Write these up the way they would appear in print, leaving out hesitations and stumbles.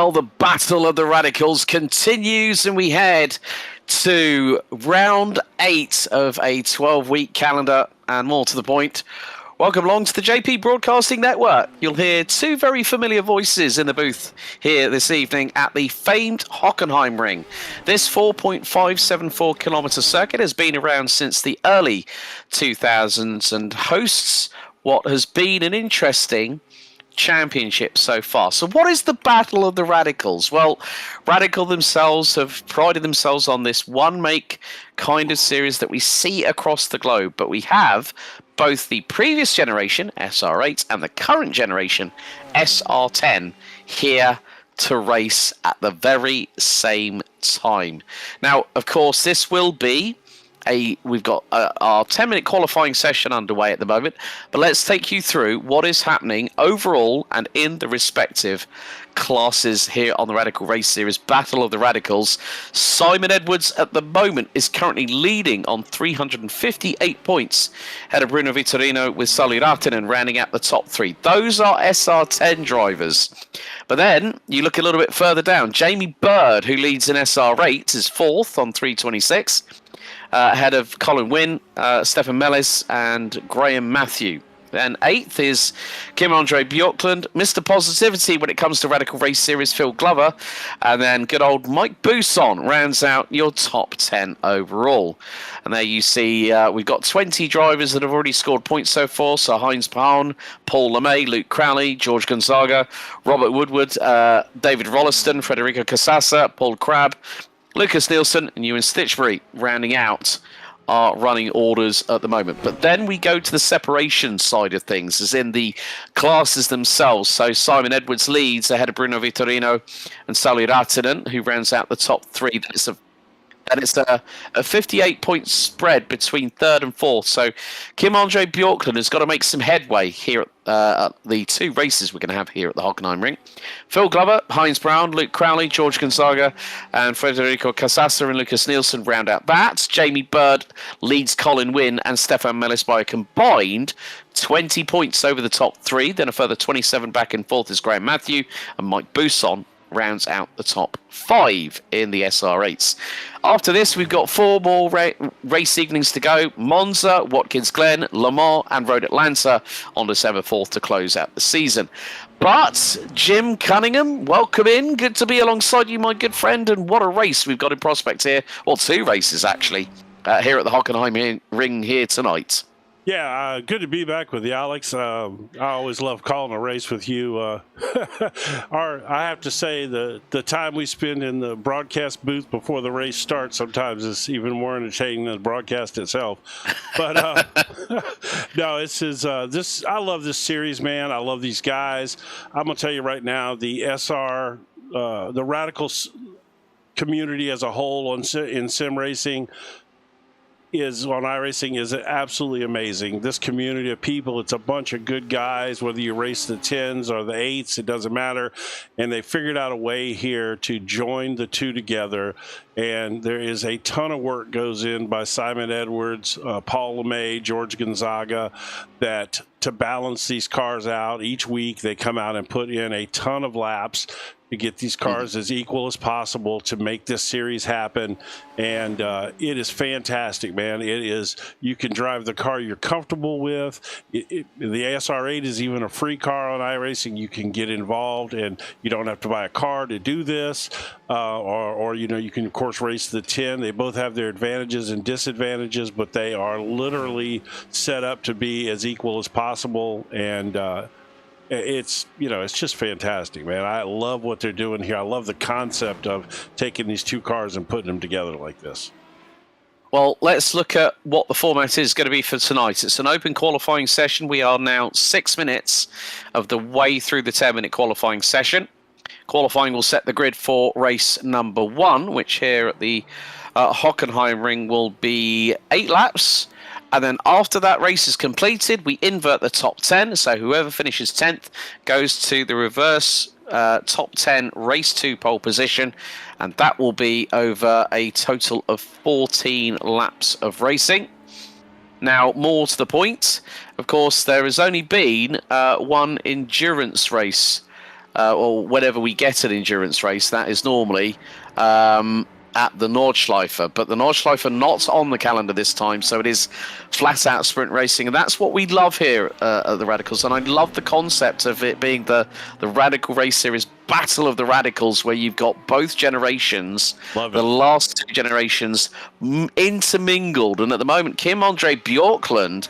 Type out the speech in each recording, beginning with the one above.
Well, the battle of the radicals continues, and we head to round 8 of a 12-week calendar, and more to the point, welcome along to the JP Broadcasting Network. You'll hear two very familiar voices in the booth here this evening at the famed Hockenheim ring. This 4.574 kilometre circuit has been around since the early 2000s and hosts what has been an interesting championship so far. So what is the battle of the radicals? Well, Radical themselves have prided themselves on this one make kind of series that we see across the globe, but we have both the previous generation SR8 and the current generation SR10 here to race at the very same time. Now, of course, this will be we've got our 10-minute qualifying session underway at the moment, but let's take you through what is happening overall and in the respective classes here on the Radical Race Series Battle of the Radicals. Simon Edwards at the moment is currently leading on 358 points, ahead of Bruno Vittorino with Sally Rahtinen rounding out the top three. Those are SR10 drivers. But then you look a little bit further down. Jamie Bird, who leads in SR8, is fourth on 326. Ahead of Colin Wynne, Stefan Mellis and Graham Matthew. Then eighth is Kim-Andre Bjorklund, Mr. Positivity when it comes to Radical Race Series, Phil Glover. And then good old Mike Bousson rounds out your top 10 overall. And there you see we've got 20 drivers that have already scored points so far. So Heinz Paun, Paul LeMay, Luke Crowley, George Gonzaga, Robert Woodward, David Rolliston, Federico Casassa, Paul Crabb, Lucas Nielsen and Ewan Stitchbury rounding out our running orders at the moment. But then we go to the separation side of things, as in the classes themselves. So Simon Edwards leads ahead of Bruno Vittorino and Sally Rahtinen, who rounds out the top three. It's a 58-point spread between third and fourth. So Kim-Andre Bjorklund has got to make some headway here at the two races we're going to have here at the Hockenheim ring. Phil Glover, Heinz Brown, Luke Crowley, George Gonzaga, and Federico Casassa and Lucas Nielsen round out that. Jamie Bird leads Colin Wynne and Stefan Mellis by a combined 20 points over the top three. Then a further 27 back and forth is Graham Matthew, and Mike Bousson rounds out the top five in the SR8s. After this, we've got four more race evenings to go. Monza, Watkins Glen, Le Mans and Road Atlanta on December 4th to close out the season. But Jim Cunningham, welcome in. Good to be alongside you, my good friend. And what a race we've got in prospect here. Well, two races, actually, here at the Hockenheim ring here tonight. Yeah, good to be back with you, Alex. I always love calling a race with you. I have to say the time we spend in the broadcast booth before the race starts sometimes is even more entertaining than the broadcast itself. But no, I love this series, man. I love these guys. I'm gonna tell you right now, the the Radicals community as a whole in sim racing on iRacing is absolutely amazing. This community of people, it's a bunch of good guys, whether you race the 10s or the 8s, it doesn't matter. And they figured out a way here to join the two together. And there is a ton of work goes in by Simon Edwards, Paul LeMay, George Gonzaga, that to balance these cars out each week, they come out and put in a ton of laps to get these cars as equal as possible to make this series happen. And it is fantastic, man. It is, you can drive the car you're comfortable with. The SR8 is even a free car on iRacing. You can get involved and you don't have to buy a car to do this. Or you know, you can of course race the 10. They both have their advantages and disadvantages, but they are literally set up to be as equal as possible. And it's just fantastic, man. I love what they're doing here. I love the concept of taking these two cars and putting them together like this. Well, let's look at what the format is going to be for tonight. It's an open qualifying session. We are now 6 minutes of the way through the 10-minute qualifying session. Qualifying will set the grid for race number 1, which here at the Hockenheim ring will be 8 laps. And then after that race is completed, we invert the top 10. So whoever finishes 10th goes to the reverse top 10 race 2 pole position. And that will be over a total of 14 laps of racing. Now, more to the point, of course, there has only been one endurance race or whenever we get an endurance race, that is normally at the Nordschleife, but the Nordschleife not on the calendar this time, so it is flat out sprint racing, and that's what we love here at the Radicals. And I love the concept of it being the Radical Race Series Battle of the Radicals, where you've got both generations, the last two generations intermingled. And at the moment, Kim Andre Bjorklund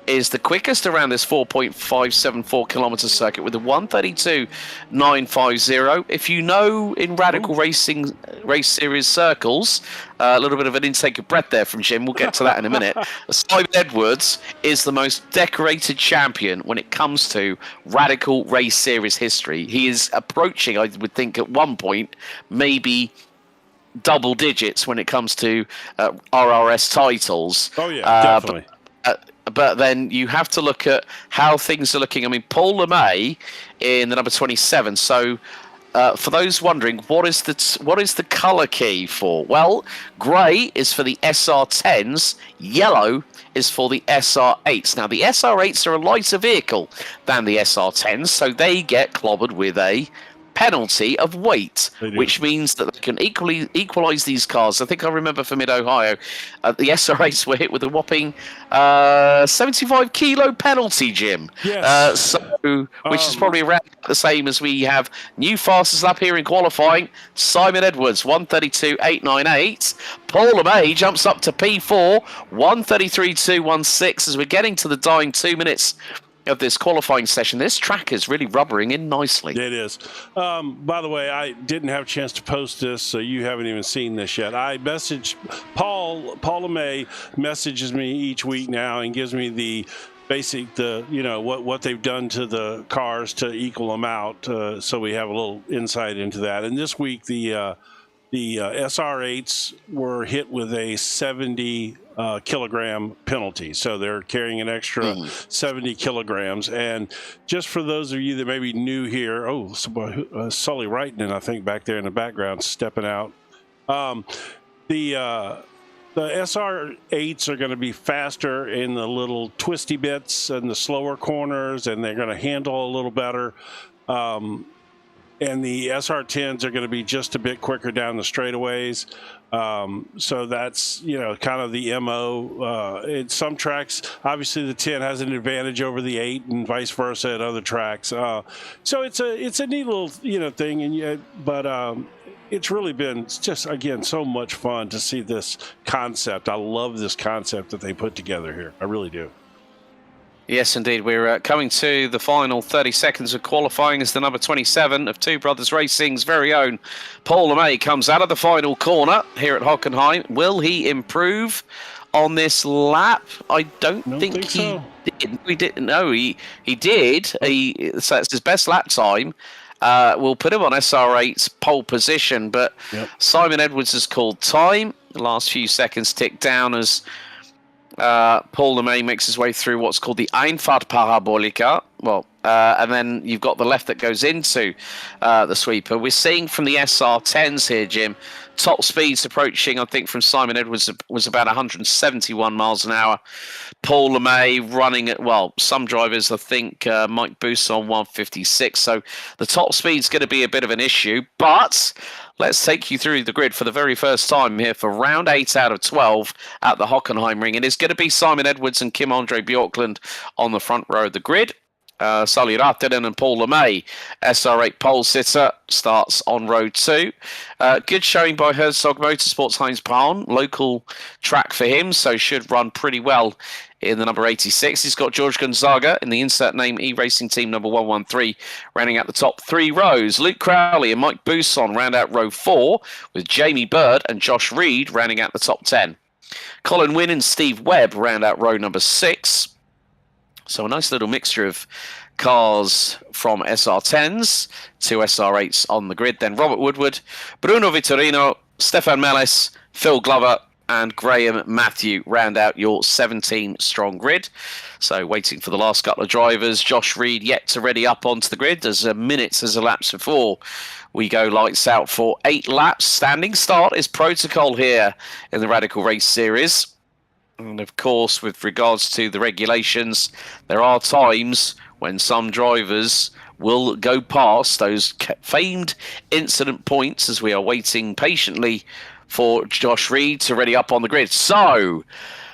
is the quickest around this 4.574 kilometer circuit with a 1:32.950. If you know in Radical Racing race series circles, a little bit of an intake of breath there from Jim. We'll get to that in a minute. Simon Edwards is the most decorated champion when it comes to Radical Race Series history. He is approaching, I would think, at one point, maybe double digits when it comes to RRS titles. Oh yeah, definitely. But then you have to look at how things are looking. I mean, Paul LeMay in the number 27. So for those wondering, what is the color key for? Well, grey is for the SR10s, yellow is for the SR8s. Now, the SR8s are a lighter vehicle than the SR10s, so they get clobbered with a penalty of weight, which means that they can equalize these cars. I think I remember for Mid-Ohio, the SR8s were hit with a whopping 75 kilo penalty, Jim. Yes. Which is probably around the same as we have new fastest lap here in qualifying. Simon Edwards, 1:32.898. Paul LeMay jumps up to P4, 1:33.216 as we're getting to the dying 2 minutes of this qualifying session. This track is really rubbering in nicely. It is. By the way, I didn't have a chance to post this, so you haven't even seen this yet. I messaged Paul LeMay messages me each week now and gives me the basic, what they've done to the cars to equal them out, so we have a little insight into that. And this week, the SR8s were hit with a 70 kilogram penalty, so they're carrying an extra 70 kilograms. And just for those of you that may be new here, Sully Wrighton, I think back there in the background stepping out. The SR8s are going to be faster in the little twisty bits and the slower corners, and they're going to handle a little better. And the SR10s are going to be just a bit quicker down the straightaways. So that's, kind of the MO. In some tracks, obviously the 10 has an advantage over the 8 and vice versa at other tracks. So it's a neat little, thing. But it's really been just, again, so much fun to see this concept. I love this concept that they put together here. I really do. Yes, indeed. We're coming to the final 30 seconds of qualifying as the number 27 of Two Brothers Racing's very own Paul LeMay comes out of the final corner here at Hockenheim. Will he improve on this lap? I don't think he did. We didn't know he did. So it's his best lap time. We'll put him on SR8's pole position, but Simon Edwards has called time. The last few seconds tick down as Paul LeMay makes his way through what's called the Einfahrt Parabolica. And then you've got the left that goes into the sweeper. We're seeing from the SR10s here, Jim, top speeds approaching, I think, from Simon Edwards was about 171 miles an hour. Paul LeMay running at, some drivers, I think, Mike Bousson 156. So the top speed's going to be a bit of an issue. But let's take you through the grid for the very first time here for round 8 out of 12 at the Hockenheim ring. And it's going to be Simon Edwards and Kim Andre Bjorklund on the front row of the grid. Sully Rattinen and Paul LeMay, SR8 pole sitter, starts on row 2. Good showing by Herzog Motorsports Heinz Braun, local track for him, so should run pretty well in the number 86. He's got George Gonzaga in the insert name E-Racing Team number 113, rounding out the top 3 rows. Luke Crowley and Mike Bousson round out row 4, with Jamie Bird and Josh Reed rounding out the top 10. Colin Wynn and Steve Webb round out row number 6. So a nice little mixture of cars from SR10s to SR8s on the grid. Then Robert Woodward, Bruno Vittorino, Stefan Mellis, Phil Glover, and Graham Matthew round out your 17-strong grid. So waiting for the last couple of drivers. Josh Reed yet to ready up onto the grid. There's minutes has elapsed before we go lights out for 8 laps. Standing start is protocol here in the Radical Race Series. And of course, with regards to the regulations, there are times when some drivers will go past those famed incident points as we are waiting patiently for Josh Reed to ready up on the grid. So,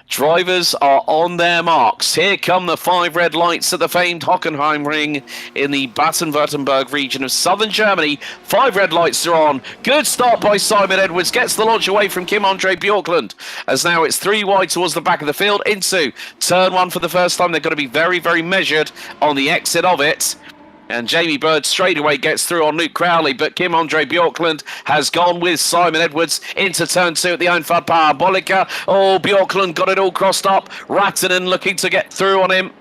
drivers are on their marks. Here come the 5 red lights at the famed Hockenheim ring in the Baden-Württemberg region of southern Germany. 5 red lights are on. Good start by Simon Edwards. Gets the launch away from Kim-Andre Bjorklund. As now it's 3 wide towards the back of the field into turn 1 for the first time. They've got to be very, very measured on the exit of it. And Jamie Bird straight away gets through on Luke Crowley, but Kim-Andre Bjorklund has gone with Simon Edwards into turn 2 at the Einfahrt Parabolica. Oh, Bjorklund got it all crossed up. Rattanen looking to get through on him.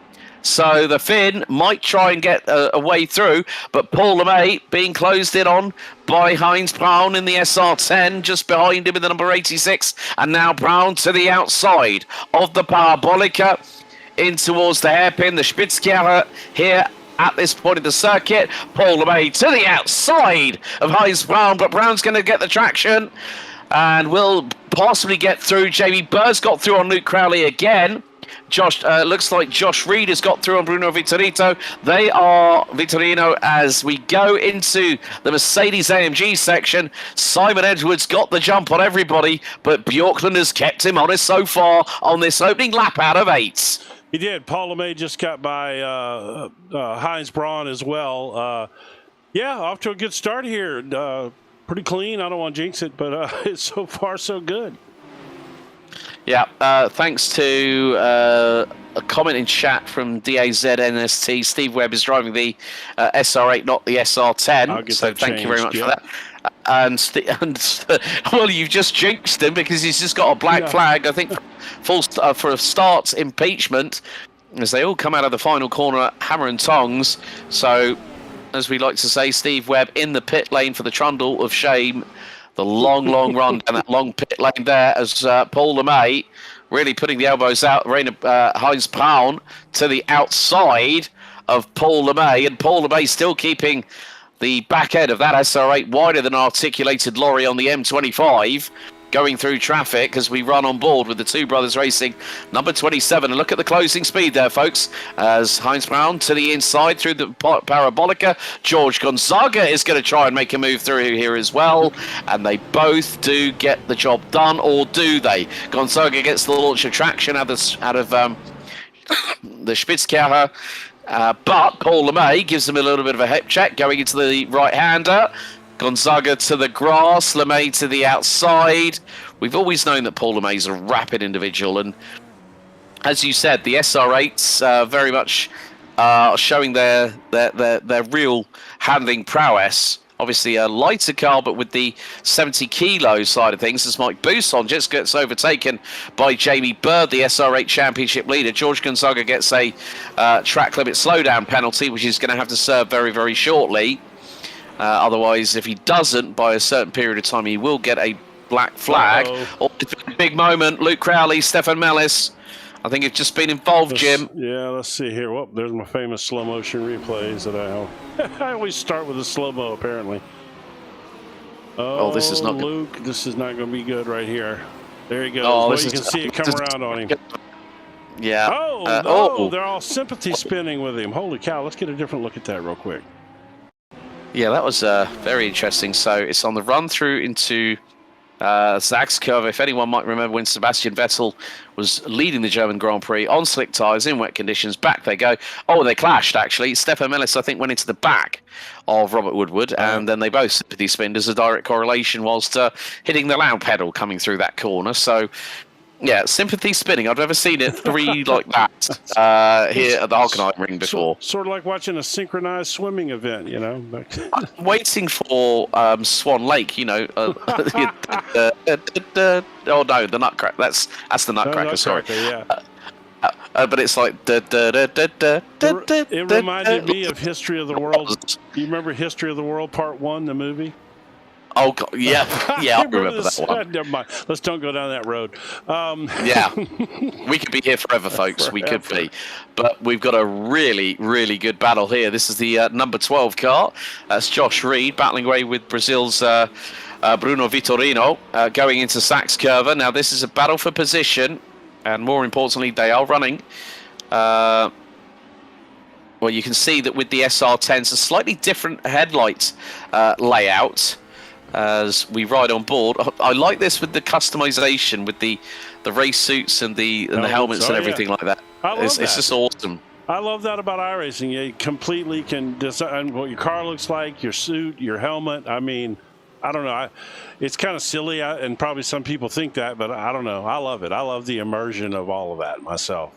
So the Finn might try and get a way through, but Paul LeMay being closed in on by Heinz Braun in the SR10, just behind him in the number 86. And now Braun to the outside of the Parabolica in towards the hairpin, the Spitzkehre here at this point of the circuit. Paul LeMay to the outside of Heinz Braun, but Brown's going to get the traction and will possibly get through. Jamie Bird's got through on Luke Crowley again. Looks like Josh Reed has got through on Bruno Vitorino as we go into the Mercedes AMG section. Simon Edwards got the jump on everybody, but Bjorklund has kept him honest so far on this opening lap out of 8. He did. Paul LeMay just got by Heinz Braun as well. Yeah, off to a good start here. Pretty clean. I don't want to jinx it, but it's so far so good. Yeah, thanks to a comment in chat from DAZNST. Steve Webb is driving the SR8, not the SR10. So thank you very much for that. And well, you've just jinxed him because he's just got a black flag, I think, for a start impeachment, as they all come out of the final corner hammer and tongs. So, as we like to say, Steve Webb in the pit lane for the trundle of shame. The long run down that long pit lane there as Paul LeMay really putting the elbows out. Heinz Braun to the outside of Paul LeMay, and Paul LeMay still keeping the back end of that SR8 wider than articulated lorry on the M25, going through traffic as we run on board with the two brothers racing number 27. And look at the closing speed there, folks, as Heinz Braun to the inside through the Parabolica. George Gonzaga is going to try and make a move through here as well, and they both do get the job done, or do they? Gonzaga gets the launch of traction out of the Spitzkehre. But Paul LeMay gives him a little bit of a hip check going into the right-hander. Gonzaga to the grass, LeMay to the outside. We've always known that Paul LeMay is a rapid individual, and as you said, the SR8s very much showing their real handling prowess. Obviously a lighter car, but with the 70 kilo side of things, as Mike Bousson just gets overtaken by Jamie Bird, the SR8 championship leader. George Gonzaga gets a track limit slowdown penalty, which he's going to have to serve very, very shortly. Otherwise, if he doesn't, by a certain period of time, he will get a black flag. Oh, big moment. Luke Crowley, Stefan Mellis. I think it's just been involved, Jim. Yeah, let's see here. Well, there's my famous slow motion replays that I always start with a slow-mo, apparently. Oh, this is not Luke, good. This is not going to be good right here. There he goes. Oh, you can see it come around on him. Yeah. They're all sympathy spinning with him. Holy cow, let's get a different look at that real quick. Yeah, that was very interesting. So it's on the run through into Sachsenkurve. If anyone might remember when Sebastian Vettel was leading the German Grand Prix on slick tyres in wet conditions, back they go. Oh, they clashed, actually. Stefan Mellis, I think, went into the back of Robert Woodward, and then they both sympathy spinned as a direct correlation whilst hitting the loud pedal coming through that corner. So, yeah, sympathy spinning. I've never seen it three like that here at the Hockenheim ring before. Sort of like watching a synchronized swimming event, you know. I'm waiting for Swan Lake, you know. Oh no, the Nutcracker. That's the Nutcracker. Sorry. Yeah. But it's like. It reminded me of History of the World. Do you remember History of the World Part 1, the movie? Oh, God, yeah, I remember that one. Never mind. Let's don't go down that road. Yeah, we could be here forever, folks. We could be. But we've got a really, really good battle here. This is the number 12 car. That's Josh Reed battling away with Brazil's Bruno Vitorino going into Sachsenkurve. Now, this is a battle for position, and more importantly, they are running Well, you can see that with the SR10s, a slightly different headlight layout as we ride on board. I like this with the customization, with the race suits and the helmets and everything like that. I love that. It's just awesome. I love that about iRacing. You completely can design what your car looks like, your suit, your helmet. I mean, I don't know. It's kind of silly, and probably some people think that, but I don't know. I love it. I love the immersion of all of that myself.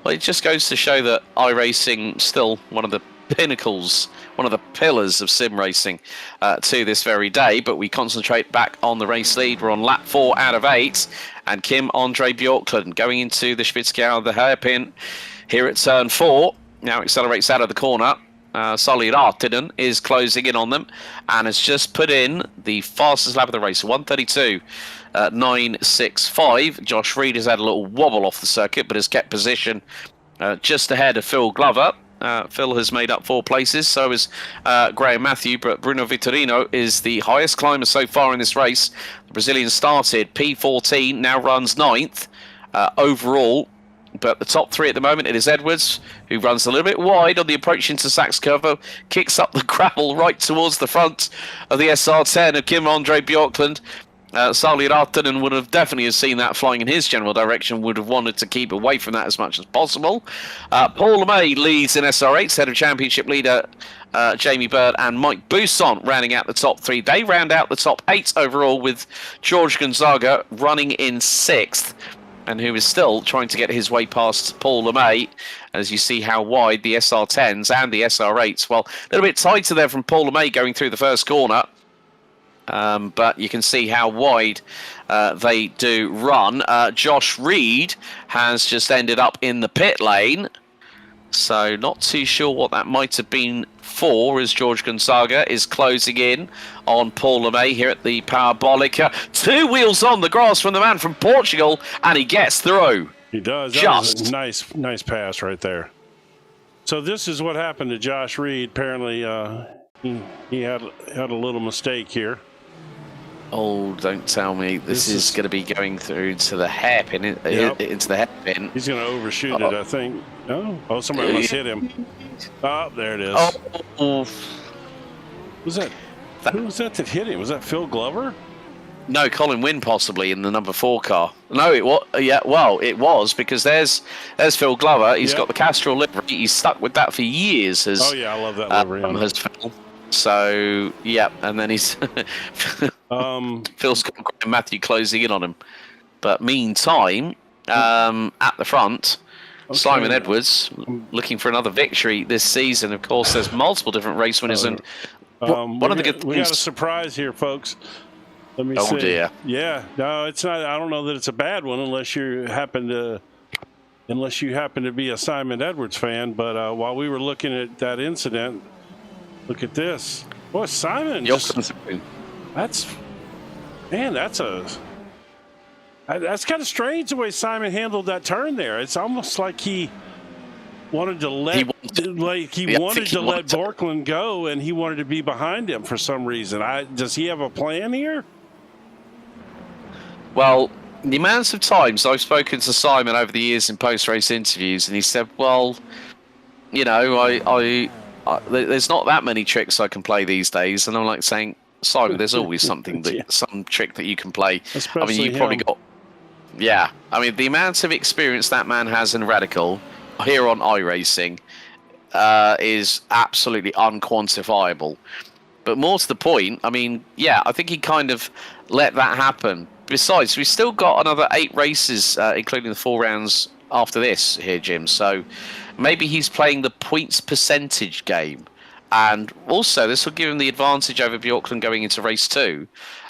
Well, it just goes to show that iRacing still one of the pinnacles, one of the pillars of sim racing to this very day. But we concentrate back on the race lead. We're on lap 4 out of 8, and Kim Andre Bjorklund going into the Schwitzkau, the hairpin here at turn 4. Now accelerates out of the corner. Solid Artinen is closing in on them and has just put in the fastest lap of the race, 1:32.965. Josh Reed has had a little wobble off the circuit, but has kept position just ahead of Phil Glover. Phil has made up 4 places, so is Graham Matthew, but Bruno Vitorino is the highest climber so far in this race. The Brazilian started P14, now runs 9th overall. But the top 3 at the moment, it is Edwards, who runs a little bit wide on the approach into Sachs Curve, kicks up the gravel right towards the front of the SR10 of Kim Andre Bjorklund. Sali Artinen would have definitely seen that flying in his general direction, would have wanted to keep away from that as much as possible. Paul LeMay leads in SR8, head of championship leader Jamie Bird and Mike Bousson rounding out the top 3. They round out the top 8 overall, with George Gonzaga running in 6th, and who is still trying to get his way past Paul LeMay. As you see how wide the SR10s and the SR8s, well, a little bit tighter there from Paul LeMay going through the first corner. But you can see how wide they do run. Josh Reed has just ended up in the pit lane. So not too sure what that might have been for, as George Gonzaga is closing in on Paul LeMay here at the Parabolica. 2 wheels on the grass from the man from Portugal, and he gets through. He does. That was a nice pass right there. So this is what happened to Josh Reed. Apparently he had a little mistake here. Oh, don't tell me this is going to be going through to the hairpin, into the hairpin. He's going to overshoot it, I think. Oh, somebody must hit him. Oh, there it is. Oh. Who was that hit him? Was that Phil Glover? No, Colin Wynn possibly in the number 4 car. No, it was. Yeah, well, it was, because there's Phil Glover. He's got the Castrol livery. He's stuck with that for years. Oh yeah, I love that livery. Has Phil. So yeah, and then he's Phil's got Graham Matthew closing in on him. But meantime, at the front, Simon Edwards looking for another victory this season. Of course, there's multiple different race winners, and one of the good things. We got a surprise here, folks. Let me see. Oh dear. Yeah, no, it's not. I don't know that it's a bad one unless you happen to be a Simon Edwards fan. But while we were looking at that incident, look at this. Boy, Simon. That's kind of strange the way Simon handled that turn there. It's almost like he wanted to let Bjorklund go, and he wanted to be behind him for some reason. Does he have a plan here? Well, the amounts of times I've spoken to Simon over the years in post-race interviews, and he said, well, you know, there's not that many tricks I can play these days. And I'm like saying, Simon, there's always something some trick that you can play. Especially I mean, you've probably got, I mean, the amount of experience that man has in Radical here on iRacing is absolutely unquantifiable. But more to the point, I mean, I think he kind of let that happen. Besides, we've still got another 8 races, including the 4 rounds after this here, Jim. So maybe he's playing the points percentage game. And also, this will give him the advantage over Bjorklund going into race 2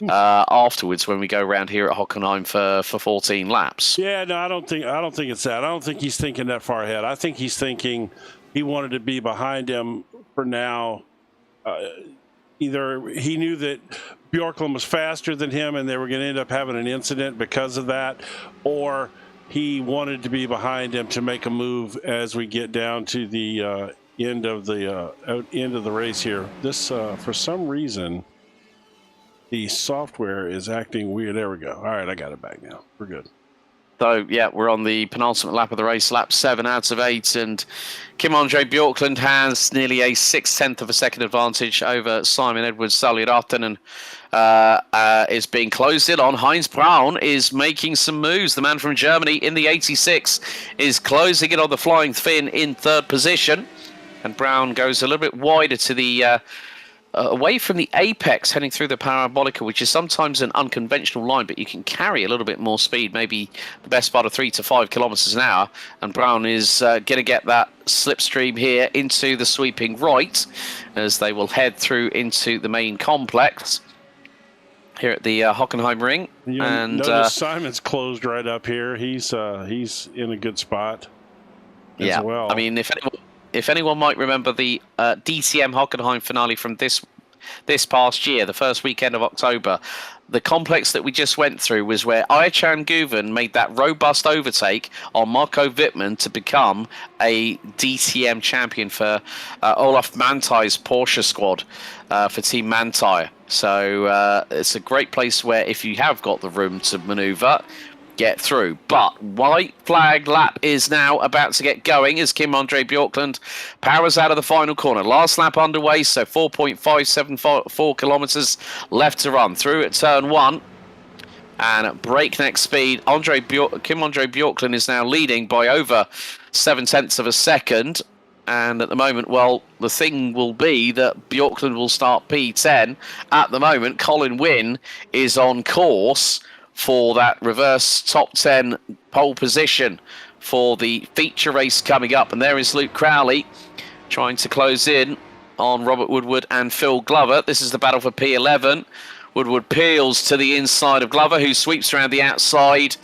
afterwards when we go around here at Hockenheim for 14 laps. Yeah, no, I don't think it's that. I don't think he's thinking that far ahead. I think he's thinking he wanted to be behind him for now. Either he knew that Bjorklund was faster than him and they were going to end up having an incident because of that, or he wanted to be behind him to make a move as we get down to the end of the race here. This for some reason the software is acting weird. There we go. All right, I got it back now. We're good. So, yeah, we're on the penultimate lap of the race, lap 7 out of 8, and Kim-Andre Bjorklund has nearly a 6/10 of a second advantage over Simon Edwards Salierarten, and is being closed in on. Heinz Braun is making some moves. The man from Germany in the 86 is closing it on the Flying Finn in 3rd position, and Braun goes a little bit wider to the away from the apex, heading through the parabolica, which is sometimes an unconventional line, but you can carry a little bit more speed, maybe the best part of 3 to 5 kilometers an hour. And Braun is going to get that slipstream here into the sweeping right, as they will head through into the main complex here at the Hockenheim ring. And notice Simon's closed right up here. He's in a good spot as well. I mean, if anyone might remember the DTM Hockenheim finale from this past year, the first weekend of October, the complex that we just went through was where Ayachan Guven made that robust overtake on Marco Wittmann to become a DTM champion for Olaf Mantai's Porsche squad for Team Mantai. So it's a great place where if you have got the room to maneuver, get through. But white flag lap is now about to get going as Kim-Andre Bjorklund powers out of the final corner. Last lap underway, so 4.574 kilometers left to run through at turn 1. And at breakneck speed, Kim-Andre Bjorklund is now leading by over 7/10 of a second. And at the moment, well, the thing will be that Bjorklund will start P10. At the moment, Colin Wynne is on course for that reverse top 10 pole position for the feature race coming up. And there is Luke Crowley trying to close in on Robert Woodward and Phil Glover. This is the battle for P11. Woodward peels to the inside of Glover, who sweeps around the outside.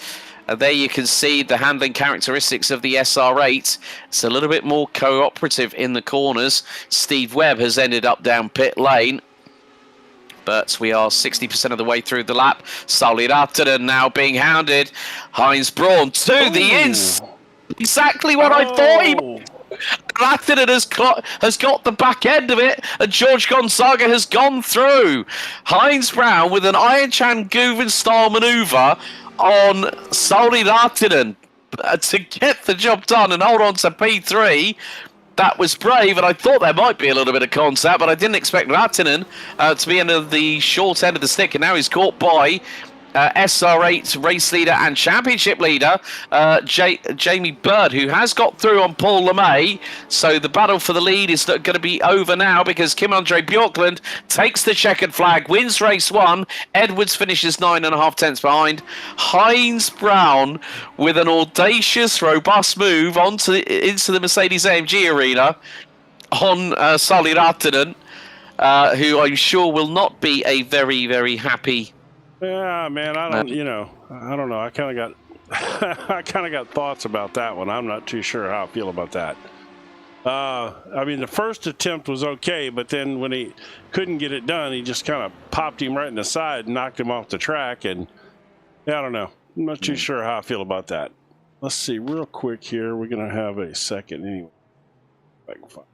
And there you can see the handling characteristics of the SR8. It's a little bit more cooperative in the corners. Steve Webb has ended up down pit lane. But we are 60% of the way through the lap. Salierarten now being hounded. Heinz Braun to the ins. Exactly what I thought he might. Rattinen has got the back end of it, and George Gonzaga has gone through. Heinz Braun with an Ayachan Guven style manoeuvre on Salierarten to get the job done and hold on to P3. That was brave, and I thought there might be a little bit of contact, but I didn't expect Rattinen to be under the short end of the stick, and now he's caught by SR8 race leader and championship leader Jamie Bird, who has got through on Paul LeMay. So the battle for the lead is going to be over now, because Kim-Andre Bjorklund takes the checkered flag, wins race 1. Edwards finishes 9.5 behind. Heinz Braun with an audacious, robust move into the Mercedes-AMG arena on Salierarten, who I'm sure will not be a very, very happy. Yeah, man, I don't know. I kind of got thoughts about that one. I'm not too sure how I feel about that. I mean, the first attempt was okay, but then when he couldn't get it done, he just kind of popped him right in the side and knocked him off the track. And yeah, I don't know. I'm not too sure how I feel about that. Let's see real quick here. We're going to have a second anyway.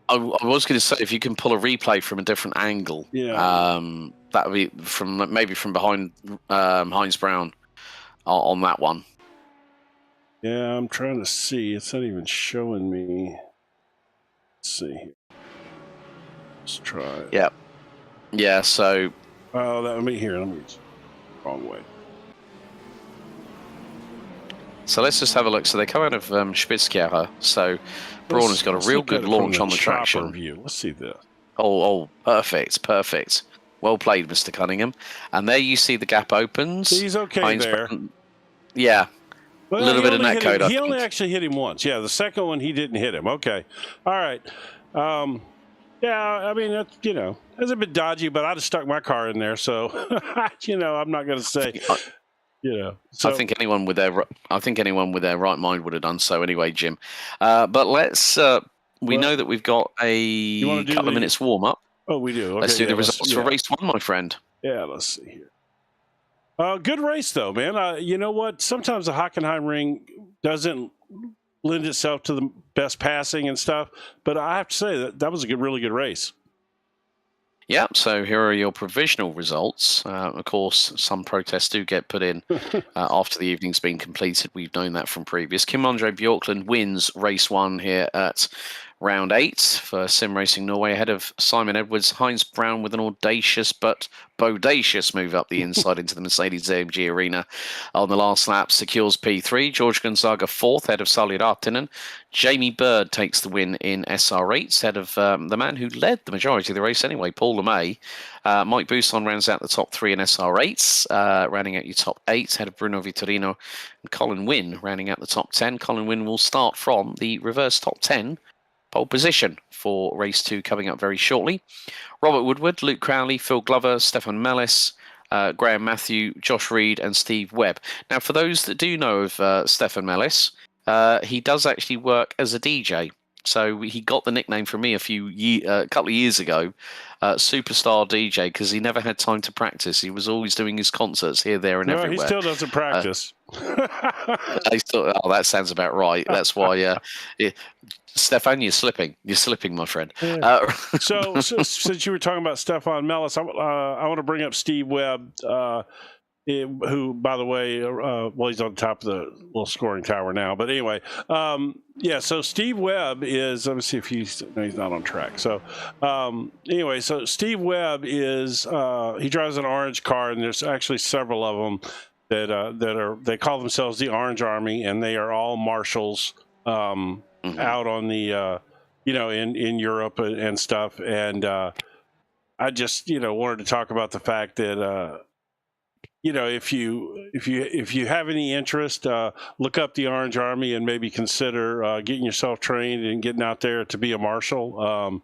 I was going to say, if you can pull a replay from a different angle, that would be maybe from behind Heinz Braun on that one. Yeah, I'm trying to see. It's not even showing me. Let's see here. Let's try it. Yeah. So. Let me hear. Let me wrong way. So let's just have a look. So they come out of Spitzkehrer. So Braun has got a real good launch on the traction. View. Let's see this. Oh, perfect. Well played, Mr. Cunningham. And there you see the gap opens. He's okay Heinz there. Yeah. Well, a little bit of net code. He only actually hit him once. Yeah, the second one he didn't hit him. Okay. All right. Yeah, I mean, that's, that's a bit dodgy, but I'd have stuck my car in there. So, I'm not going to say. So, I think anyone with their right mind would have done so anyway, Jim. But let's. We know that we've got a couple of minutes warm up. Oh, we do. Okay, let's do the results for race 1, my friend. Yeah, let's see here. Good race though, man. You know what? Sometimes the Hockenheim ring doesn't lend itself to the best passing and stuff, but I have to say that was a really good race. Yeah, so here are your provisional results. Of course, some protests do get put in after the evening's been completed. We've known that from previous. Kim-Andre Bjorklund wins race 1 here at round 8 for Sim Racing Norway, ahead of Simon Edwards. Heinz Brown with an audacious but bodacious move up the inside into the Mercedes-AMG arena on the last lap, secures P3. George Gonzaga 4th, ahead of Sally Rahtinen. Jamie Bird takes the win in SR8, ahead of the man who led the majority of the race anyway, Paul LeMay. Mike Busson rounds out the top 3 in SR8s, rounding out your top 8, ahead of Bruno Vitorino and Colin Wynn, rounding out the top 10. Colin Wynn will start from the reverse top 10 pole position for race 2 coming up very shortly. Robert Woodward, Luke Crowley, Phil Glover, Stefan Mellis, Graham Matthew, Josh Reed and Steve Webb. Now, for those that do know of Stefan Mellis, he does actually work as a DJ. So he got the nickname from me a couple of years ago, Superstar DJ, because he never had time to practice. He was always doing his concerts here, there, and everywhere. He still doesn't practice. That sounds about right. That's why, Stefan, you're slipping. You're slipping, my friend. Yeah. So since you were talking about Stefan Mellis, I want to bring up Steve Webb. Who, by the way, he's on top of the little scoring tower now. But anyway, so Steve Webb is, let me see if he's not on track. So so Steve Webb is, he drives an orange car, and there's actually several of them they call themselves the Orange Army, and they are all marshals out on the, in Europe and stuff. And I just, wanted to talk about the fact that, if you have any interest, look up the Orange Army and maybe consider getting yourself trained and getting out there to be a marshal.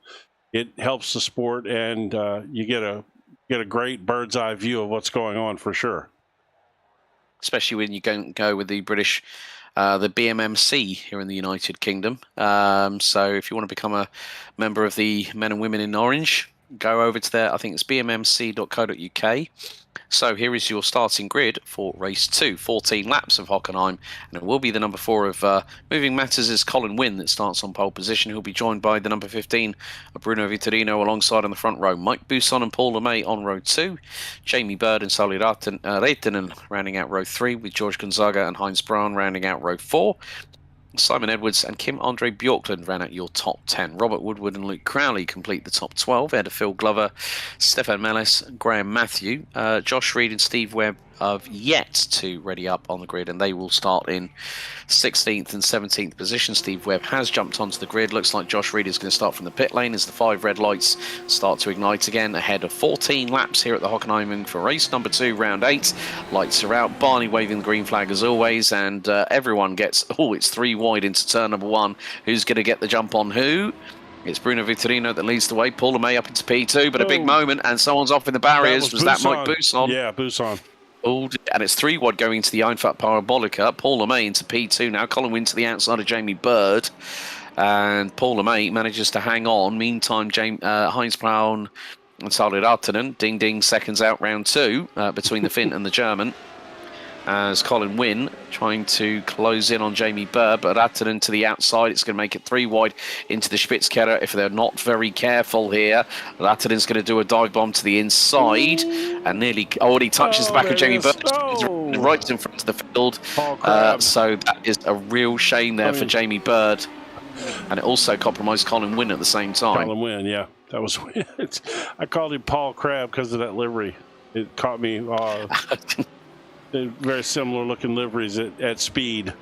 It helps the sport, and you get a great bird's eye view of what's going on for sure. Especially when you go with the British, the BMMC here in the United Kingdom. So if you want to become a member of the Men and Women in Orange, go over to there. I think it's bmmc.co.uk. So here is your starting grid for race 2, 14 laps of Hockenheim, and it will be the number 4 of Moving Matters is Colin Wynn that starts on pole position. He'll be joined by the number 15 of Bruno Vitorino alongside on the front row. Mike Busson and Paul LeMay on row 2. Jamie Bird and Sally Rahtinen rounding out row 3, with George Gonzaga and Heinz Brown rounding out row 4. Simon Edwards and Kim-Andre Bjorklund ran out your top 10. Robert Woodward and Luke Crowley complete the top 12. Ahead of Phil Glover, Stefan Mellis, Graham Matthew. Josh Reed and Steve Webb have yet to ready up on the grid, and they will start in 16th and 17th position. Steve Webb has jumped onto the grid. Looks like Josh Reed is going to start from the pit lane as the 5 red lights start to ignite again. Ahead of 14 laps here at the Hockenheim for race number 2, round 8. Lights are out. Barney waving the green flag as always, and everyone gets, it's 3 wide into turn number 1. Who's going to get the jump on who? It's Bruno Vitorino that leads the way. Paul LeMay up into P2, but a big moment, and someone's off in the barriers. Was that Mike Busson? Yeah, Busson. And it's 3 wide going into the Einfahrt Parabolica. Paul LeMay into P2 now. Colin Wynn to the outside of Jamie Bird. And Paul LeMay manages to hang on. Meantime, Heinz Brown and Sally Rahtinen, ding, seconds out round 2 between the Finn and the German. As Colin Wynn trying to close in on Jamie Bird, but Rahtinen to the outside. It's going to make it 3 wide into the Spitzkeller if they're not very careful here. Rattinen's going to do a dive bomb to the inside and nearly already touches the back of Jamie Bird. Right in front of the field. So that is a real shame there for Jamie Bird. And it also compromised Colin Wynn at the same time. Colin Wynn, yeah. That was weird. I called him Paul Crab because of that livery. It caught me... very similar looking liveries at speed.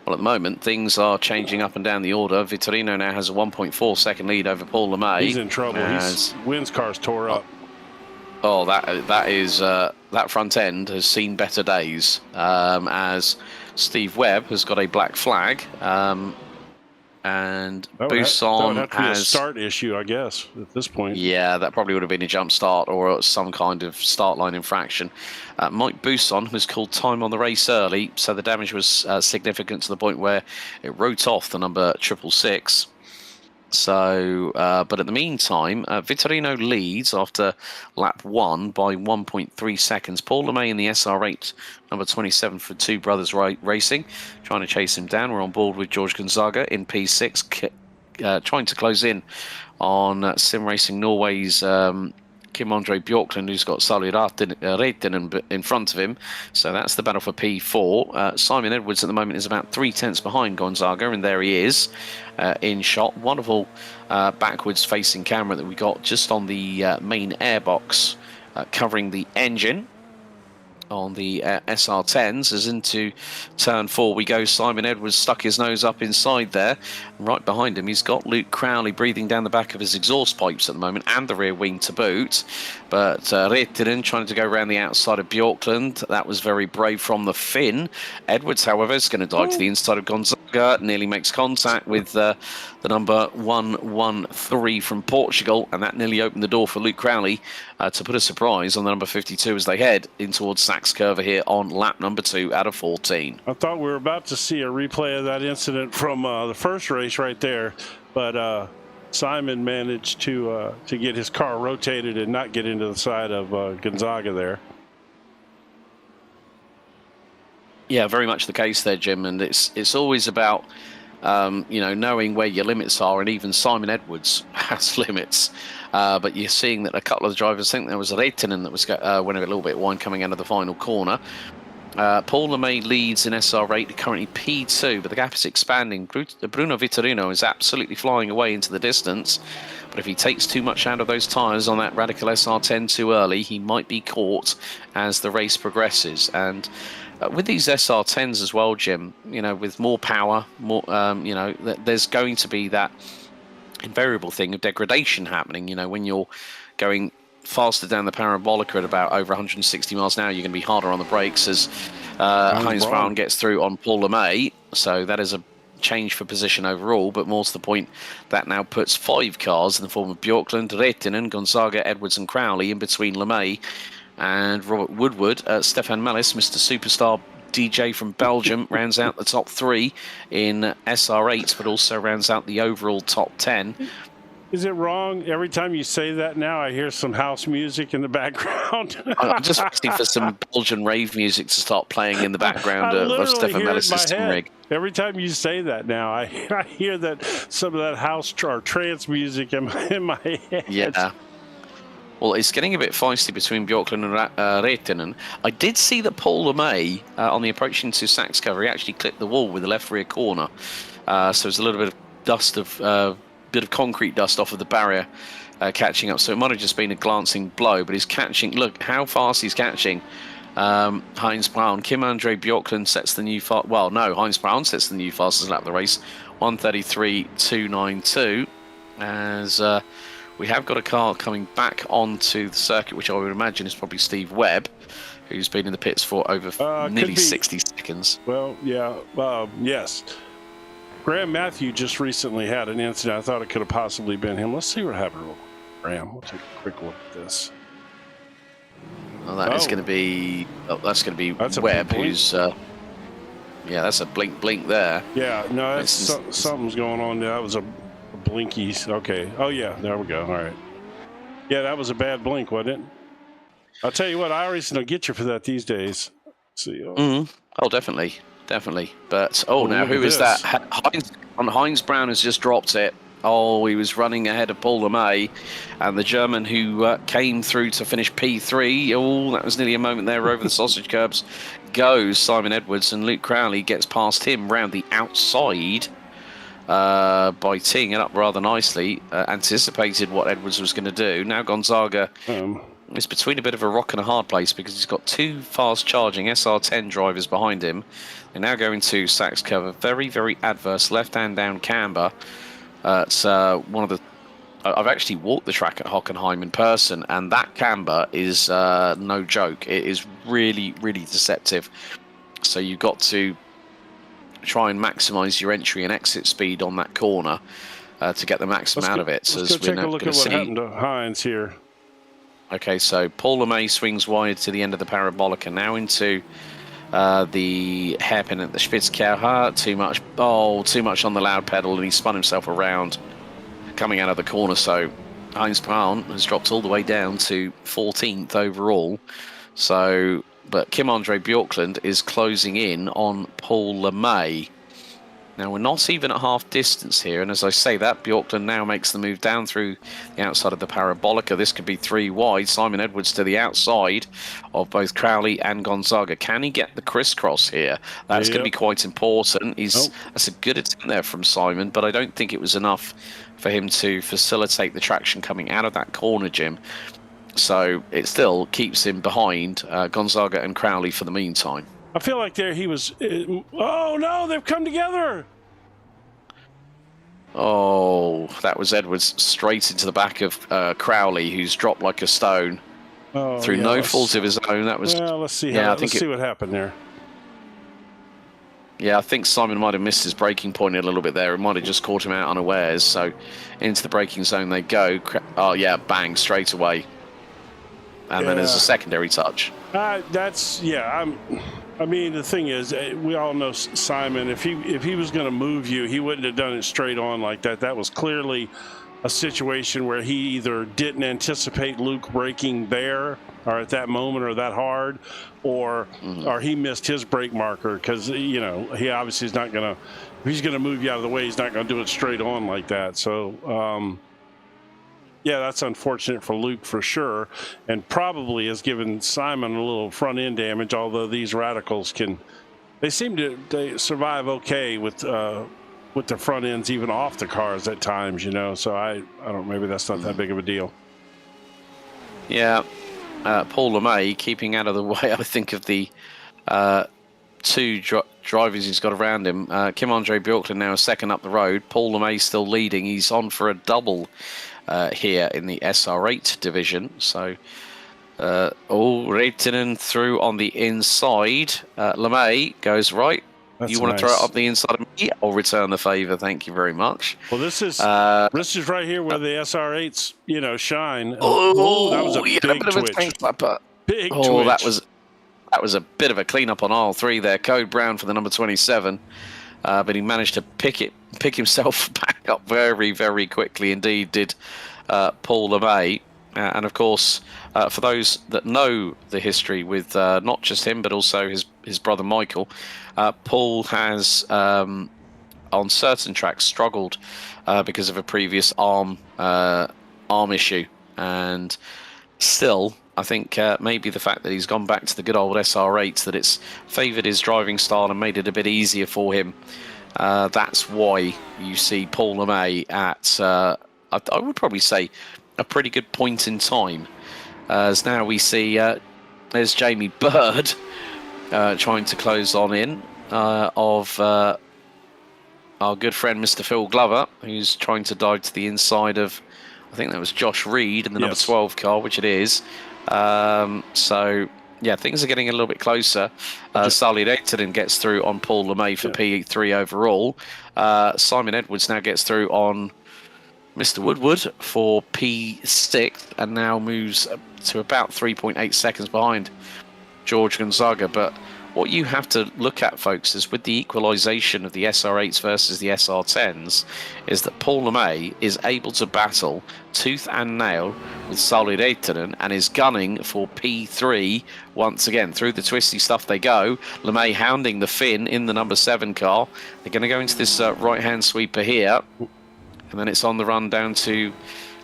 Well, at the moment, things are changing up and down the order. Vitorino now has a 1.4 second lead over Paul LeMay. He's in trouble. Wynn's car's tore up. Oh, that front end has seen better days. As Steve Webb has got a black flag. And Busson that would have to be a start issue, I guess, at this point. Yeah, that probably would have been a jump start or some kind of start line infraction. Mike Busson was called time on the race early, so the damage was significant to the point where it wrote off the number 666. So, but at the meantime, Vitorino leads after lap 1 by 1.3 seconds. Paul LeMay in the SR8, number 27 for Two Brothers Racing, trying to chase him down. We're on board with George Gonzaga in P6. trying to close in on Sim Racing Norway's Kim-Andre Bjorklund, who's got Sally Reitinen in front of him. So that's the battle for P4. Simon Edwards at the moment is about 3/10 behind Gonzaga, and there he is in shot. Wonderful backwards facing camera that we got just on the main airbox covering the engine on the SR10s. As into turn 4 we go. Simon Edwards stuck his nose up inside there. Right behind him he's got Luke Crowley breathing down the back of his exhaust pipes at the moment, and the rear wing to boot. But Reitinen trying to go around the outside of Bjorklund. That was very brave from the Finn. Edwards, however, is going to dive to the inside of Gonzaga, nearly makes contact with the number 113 from Portugal, and that nearly opened the door for Luke Crowley to put a surprise on the number 52 as they head in towards Sachs Curve here on lap number 2 out of 14. I thought we were about to see a replay of that incident from the first race right there, but Simon managed to get his car rotated and not get into the side of Gonzaga there. Yeah, very much the case there, Jim, and it's always about knowing where your limits are, and even Simon Edwards has limits. But you're seeing that a couple of the drivers, I think there was Reitinen that was went a little bit wide coming out of the final corner. Paul LeMay leads in SR8, currently P2, but the gap is expanding. Bruno Vitorino is absolutely flying away into the distance, but if he takes too much out of those tyres on that Radical SR10 too early, he might be caught as the race progresses. And with these SR10s as well, Jim, with more power, more, there's going to be that invariable thing of degradation happening. When you're going faster down the parabolic at about over 160 miles an hour, you're going to be harder on the brakes as Heinz Brown gets through on Paul LeMay. So that is a change for position overall, but more to the point, that now puts 5 cars in the form of Bjorklund, Reitinen, Gonzaga, Edwards and Crowley in between LeMay and Robert Woodward. Stefan Mellis, Mr. Superstar DJ from Belgium, rounds out the top 3 in SR8, but also rounds out the overall top 10. Is it wrong? Every time you say that now, I hear some house music in the background. I'm just waiting for some Belgian rave music to start playing in the background of Stefan Mellis' rig. Every time you say that now, I hear that some of that house or trance music in my head. Yeah. Well, it's getting a bit feisty between Bjorklund and Reitinen. I did see that Paul LeMay, on the approach into Sachs cover, he actually clipped the wall with the left rear corner. So there's a little bit of dust bit of concrete dust off of the barrier catching up. So it might have just been a glancing blow, but he's catching. Look how fast he's catching. Heinz Brown. Kim-Andre Bjorklund sets the new Heinz Brown sets the new fastest lap of the race, 1:33.292. As we have got a car coming back onto the circuit, which I would imagine is probably Steve Webb, who's been in the pits for over nearly 60 seconds. Well, yeah, yes. Graham Matthew just recently had an incident. I thought it could have possibly been him. Let's see what happened real quick. Graham, we'll take a quick look at this. Well, that's going to be Webb, who's that's a blink there. Yeah, no, that's something's going on there. That was a blinky. Okay. Oh yeah, there we go. All right. Yeah, that was a bad blink, wasn't it? I'll tell you what, I always get you for that these days. Let's see. Oh, definitely. But now who is that? Heinz Brown has just dropped it. Oh, he was running ahead of Paul LeMay, and the German who came through to finish P3. Oh, that was nearly a moment there over the sausage curbs. Goes Simon Edwards, and Luke Crowley gets past him round the outside by teeing it up rather nicely. Anticipated what Edwards was going to do. Now Gonzaga is between a bit of a rock and a hard place because he's got 2 fast-charging SR10 drivers behind him. They're now going to Sachs cover. Very, very adverse left-hand down camber. It's one of the. I've actually walked the track at Hockenheim in person, and that camber is no joke. It is really, really deceptive. So you've got to try and maximise your entry and exit speed on that corner to get the maximum out of it. So let's go take a look at what happened to Heinz here. Okay, so Paul LeMay swings wide to the end of the parabolic and now into the hairpin at the Spitzkehrer. Too much on the loud pedal, and he spun himself around coming out of the corner. So Heinz Brown has dropped all the way down to 14th overall. But Kim-Andre Bjorklund is closing in on Paul LeMay. Now, we're not even at half distance here, and as I say that, Bjorklund now makes the move down through the outside of the Parabolica. This could be 3 wide. Simon Edwards to the outside of both Crowley and Gonzaga. Can he get the crisscross here? That's going to be quite important. That's a good attempt there from Simon, but I don't think it was enough for him to facilitate the traction coming out of that corner, Jim. So it still keeps him behind Gonzaga and Crowley for the meantime. I feel like there he was. Oh no, they've come together. Oh, that was Edwards straight into the back of Crowley, who's dropped like a stone through no fault of his own. That was. Well, let's see. Let's see what happened there. Yeah, I think Simon might have missed his braking point a little bit there. It might have just caught him out unawares. So into the braking zone they go. Oh yeah, bang, straight away. And then there's a secondary touch. I mean, the thing is, we all know Simon. If he was going to move you, he wouldn't have done it straight on like that. That was clearly a situation where he either didn't anticipate Luke braking there or at that moment or that hard, or he missed his brake marker because he obviously is not going to. If he's going to move you out of the way, he's not going to do it straight on like that. So. Yeah, that's unfortunate for Luke for sure, and probably has given Simon a little front end damage. Although these radicals they seem to survive okay with the front ends even off the cars at times, So I don't. Maybe that's not that big of a deal. Yeah, Paul LeMay keeping out of the way. I think of the two drivers he's got around him. Kim-Andre Bjorklund now a second up the road. Paul LeMay still leading. He's on for a double. Here in the SR8 division. So, Reitinen through on the inside. LeMay goes right. You want to throw it up the inside of me? I'll return the favour. Thank you very much. Well, this is right here where the SR8s, shine. Oh, that was a big twitch. Big twitch. That was a bit of a clean-up on aisle 3 there. Code Brown for the number 27. But he managed to pick himself back up very, very quickly. Indeed, did Paul LeMay. And of course, for those that know the history with not just him, but also his brother Michael, Paul has on certain tracks struggled because of a previous arm issue, and still. I think maybe the fact that he's gone back to the good old SR8s, that it's favoured his driving style and made it a bit easier for him. That's why you see Paul LeMay at, I would probably say, a pretty good point in time. As now we see there's Jamie Bird trying to close on in of our good friend Mr. Phil Glover, who's trying to dive to the inside of, I think that was Josh Reed in the number 12 car, which it is. So, yeah, things are getting a little bit closer. Sally Reitinen gets through on Paul LeMay for P3 overall. Simon Edwards now gets through on Mr. Woodward for P6 and now moves to about 3.8 seconds behind George Gonzaga. But what you have to look at, folks, is with the equalisation of the SR8s versus the SR10s, is that Paul LeMay is able to battle tooth and nail with Sally Reitinen and is gunning for P3 once again. Through the twisty stuff they go. LeMay hounding the Finn in the number 7 car. They're going to go into this right-hand sweeper here. And then it's on the run down to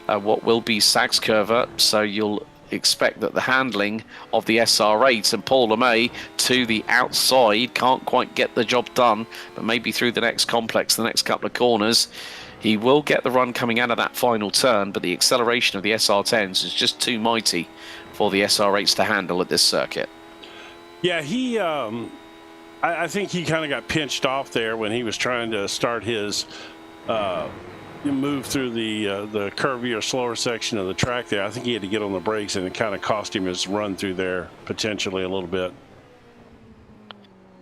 what will be Sags Curver. So you'll expect that the handling of the SR8 and Paul LeMay to the outside can't quite get the job done, but maybe through the next complex, the next couple of corners, he will get the run coming out of that final turn, but the acceleration of the SR10s is just too mighty for the SR8s to handle at this circuit. Yeah, he I think he kind of got pinched off there when he was trying to start his move through the curvier, slower section of the track there. I think he had to get on the brakes, and it kind of cost him his run through there potentially a little bit.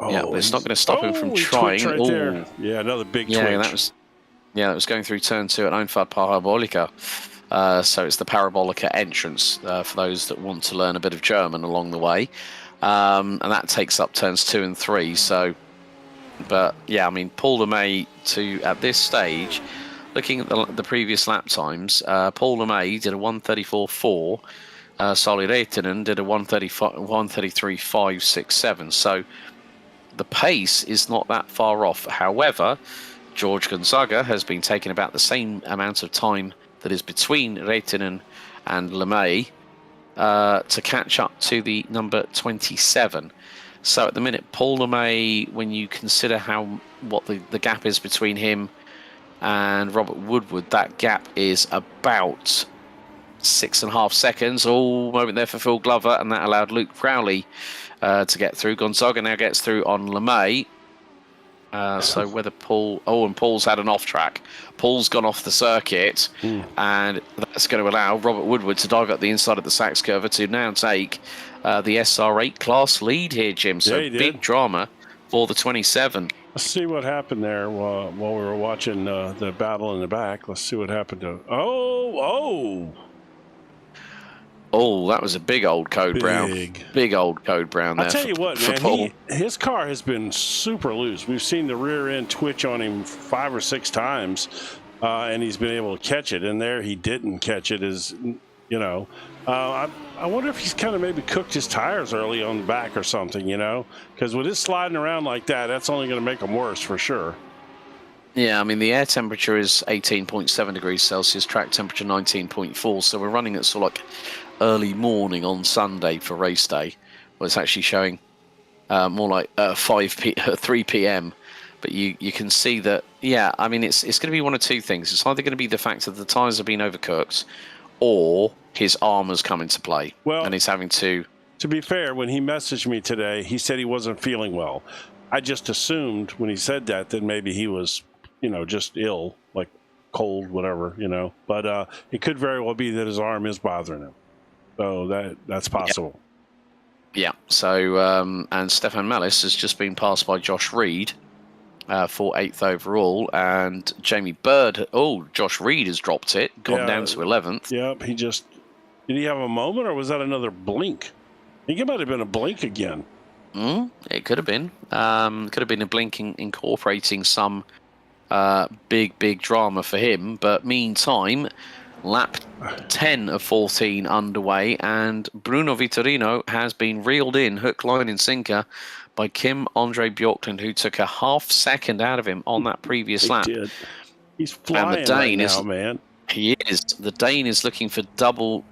Yeah, but it's not going to stop him from trying. Right there. Yeah, another big twitch. That was going through turn 2 at Einfahrt Parabolica. So it's the Parabolica entrance for those that want to learn a bit of German along the way. And that takes up turns 2 and 3. So, but yeah, I mean, Paul LeMay at this stage, looking at the previous lap times, Paul LeMay did a 1:34.4. Sally Reitinen did a 1:33.567. So the pace is not that far off. However, George Gonzaga has been taking about the same amount of time that is between Reitinen and LeMay to catch up to the number 27. So at the minute, Paul LeMay, when you consider what the gap is between him and Robert Woodward, that gap is about 6.5 seconds. All moment there for Phil Glover, and that allowed Luke Crowley to get through. Gonzaga now gets through on LeMay. So whether and Paul's had an off track. Paul's gone off the circuit, and that's going to allow Robert Woodward to dive up the inside of the Sachs curve to now take the SR8 class lead here, Jim. So big drama for the 27. Let's see what happened there while we were watching the battle in the back. Let's see what happened to. Oh, that was a big old Code Brown. Big old Code Brown there. I'll tell you what, man, his car has been super loose. We've seen the rear end twitch on him 5 or 6 times, and he's been able to catch it. And there he didn't catch it, I wonder if he's kind of maybe cooked his tires early on the back or something, because with it sliding around like that, that's only going to make them worse for sure. Yeah, I mean, the air temperature is 18.7 degrees Celsius, track temperature 19.4. So we're running at sort of like early morning on Sunday for race day. Well, it's actually showing more like 3 p.m. But you can see that, yeah, I mean, it's going to be one of two things. It's either going to be the fact that the tyres have been overcooked, or his armour's come into play. Well, and he's having to... To be fair, when he messaged me today, he said he wasn't feeling well. I just assumed when he said that maybe he was, just ill, like cold, whatever, But it could very well be that his arm is bothering him. So that's possible. Yeah. So, and Stefan Mellis has just been passed by Josh Reed for 8th overall, and Jamie Bird. Josh Reed has dropped it, gone down to 11th. Yep. Did he have a moment, or was that another blink? I think it might have been a blink again. It could have been. Could have been a blink incorporating some big drama for him. But meantime, lap 10 of 14 underway, and Bruno Vitorino has been reeled in hook, line and sinker by Kim Andre Bjorklund, who took a half second out of him on that previous lap. Did. He's flying and the Dane right now, man. He is. The Dane is looking for double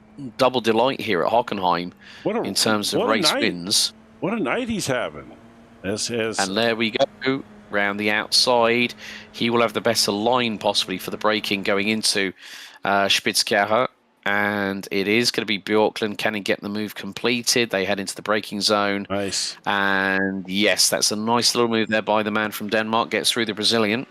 delight here at Hockenheim in terms of race wins. What a night he's having. And there we go, round the outside. He will have the better line possibly for the braking going into Spitzkehrer. And it is going to be Bjorklund. Can he get the move completed? They head into the braking zone. Nice. And yes, that's a nice little move there by the man from Denmark. Gets through the Brazilian.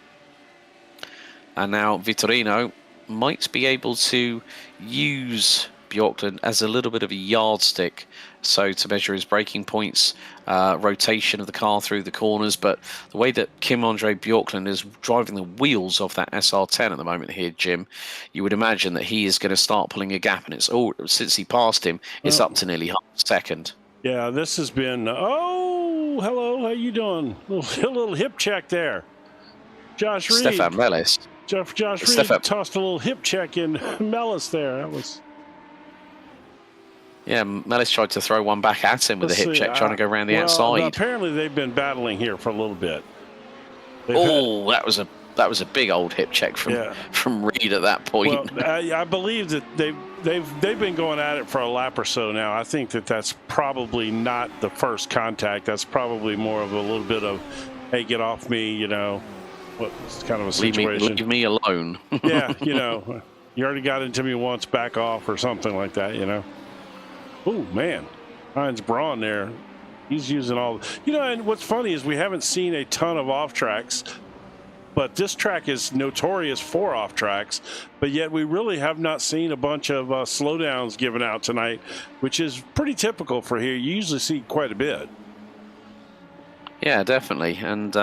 And now Vitorino might be able to use Bjorklund as a little bit of a yardstick, so to measure his braking points, rotation of the car through the corners. But the way that Kim Andre Bjorklund is driving the wheels of that SR10 at the moment here, Jim, you would imagine that he is going to start pulling a gap, and it's since he passed him, it's up to nearly half a second. Yeah, this has been. Hello, how you doing? A little hip check there, Josh Reed. Stefan Mellis. Josh Reed tossed a little hip check in Mellis there. That was. Yeah, Mellis tried to throw one back at him with a hip check, trying to go around the outside. Apparently, they've been battling here for a little bit. That was a big old hip check from Reed at that point. Well, I believe that they've been going at it for a lap or so now. I think that's probably not the first contact. That's probably more of a little bit of, hey, get off me, what's kind of a situation. Leave me alone. Yeah, you already got into me once, back off or something like that, Oh, man. Heinz Braun there. He's using all... and what's funny is we haven't seen a ton of off-tracks, but this track is notorious for off-tracks, but yet we really have not seen a bunch of slowdowns given out tonight, which is pretty typical for here. You usually see quite a bit. Yeah, definitely. And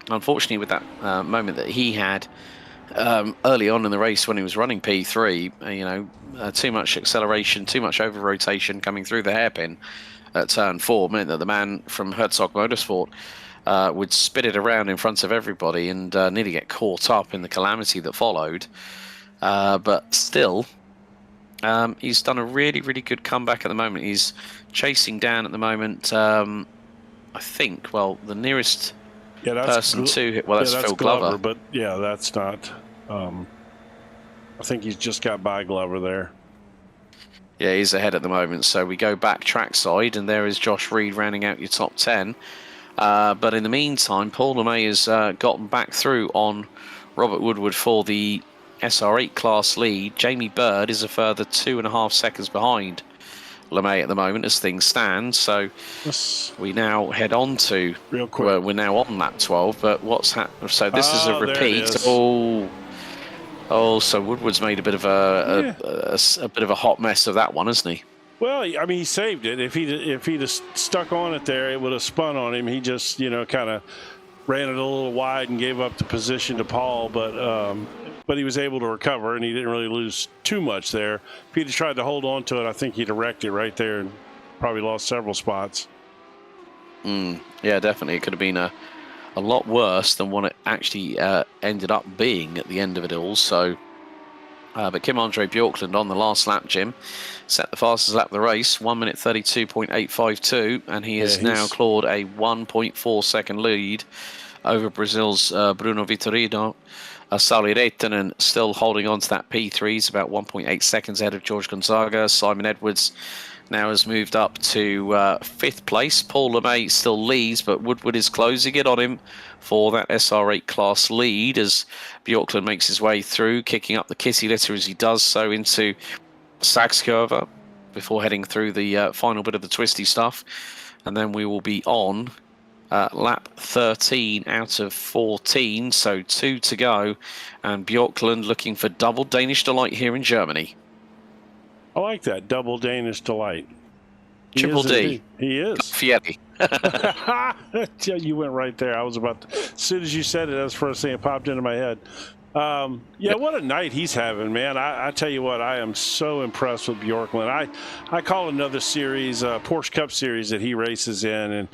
unfortunately, with that moment that he had early on in the race when he was running P3, too much acceleration, too much over rotation coming through the hairpin at turn 4 meant that the man from Herzog Motorsport would spit it around in front of everybody and nearly get caught up in the calamity that followed. But still, he's done a really, really good comeback at the moment. He's chasing down at the moment. I think, well, the nearest Yeah, person to it, well, that's Phil Glover. But yeah, that's not. I think he's just got by Glover there. Yeah, he's ahead at the moment. So we go back trackside, and there is Josh Reed rounding out your top 10. But in the meantime, Paul LeMay has gotten back through on Robert Woodward for the SR8 class lead. Jamie Bird is a further 2.5 seconds behind LeMay at the moment as things stand. So we now head on to real quick. Well, we're now on lap 12, but what's happened? So this is a repeat. So Woodward's made a bit of a bit of a hot mess of that one, hasn't he? Well, I mean, he saved it. If he'd have stuck on it there, it would have spun on him. He just, kind of ran it a little wide and gave up the position to Paul, but he was able to recover, and he didn't really lose too much there. If he'd have tried to hold on to it, I think he'd have wrecked it right there and probably lost several spots. Yeah, definitely. It could have been a lot worse than what it actually ended up being at the end of it all. So, but Kim-Andre Bjorklund on the last lap, Jim, set the fastest lap of the race, 1 minute 32.852, and he has now clawed a 1.4 second lead over Brazil's Bruno Vitorino. Sauli Reitinen still holding on to that P3. He's about 1.8 seconds ahead of George Gonzaga. Simon Edwards now has moved up to 5th place. Paul LeMay still leads, but Woodward is closing it on him for that SR8 class lead as Bjorklund makes his way through, kicking up the kitty litter as he does so into Saxkurva before heading through the final bit of the twisty stuff. And then we will be on lap 13 out of 14, so 2 to go. And Bjorklund looking for double Danish delight here in Germany. I like that, double Danish delight. Triple D. He is. Fieri. You went right there. I was about to, as soon as you said it, that's the first thing that popped into my head. What a night he's having, man. I tell you what, I am so impressed with Bjorklund. I call another series, Porsche Cup Series that he races in, and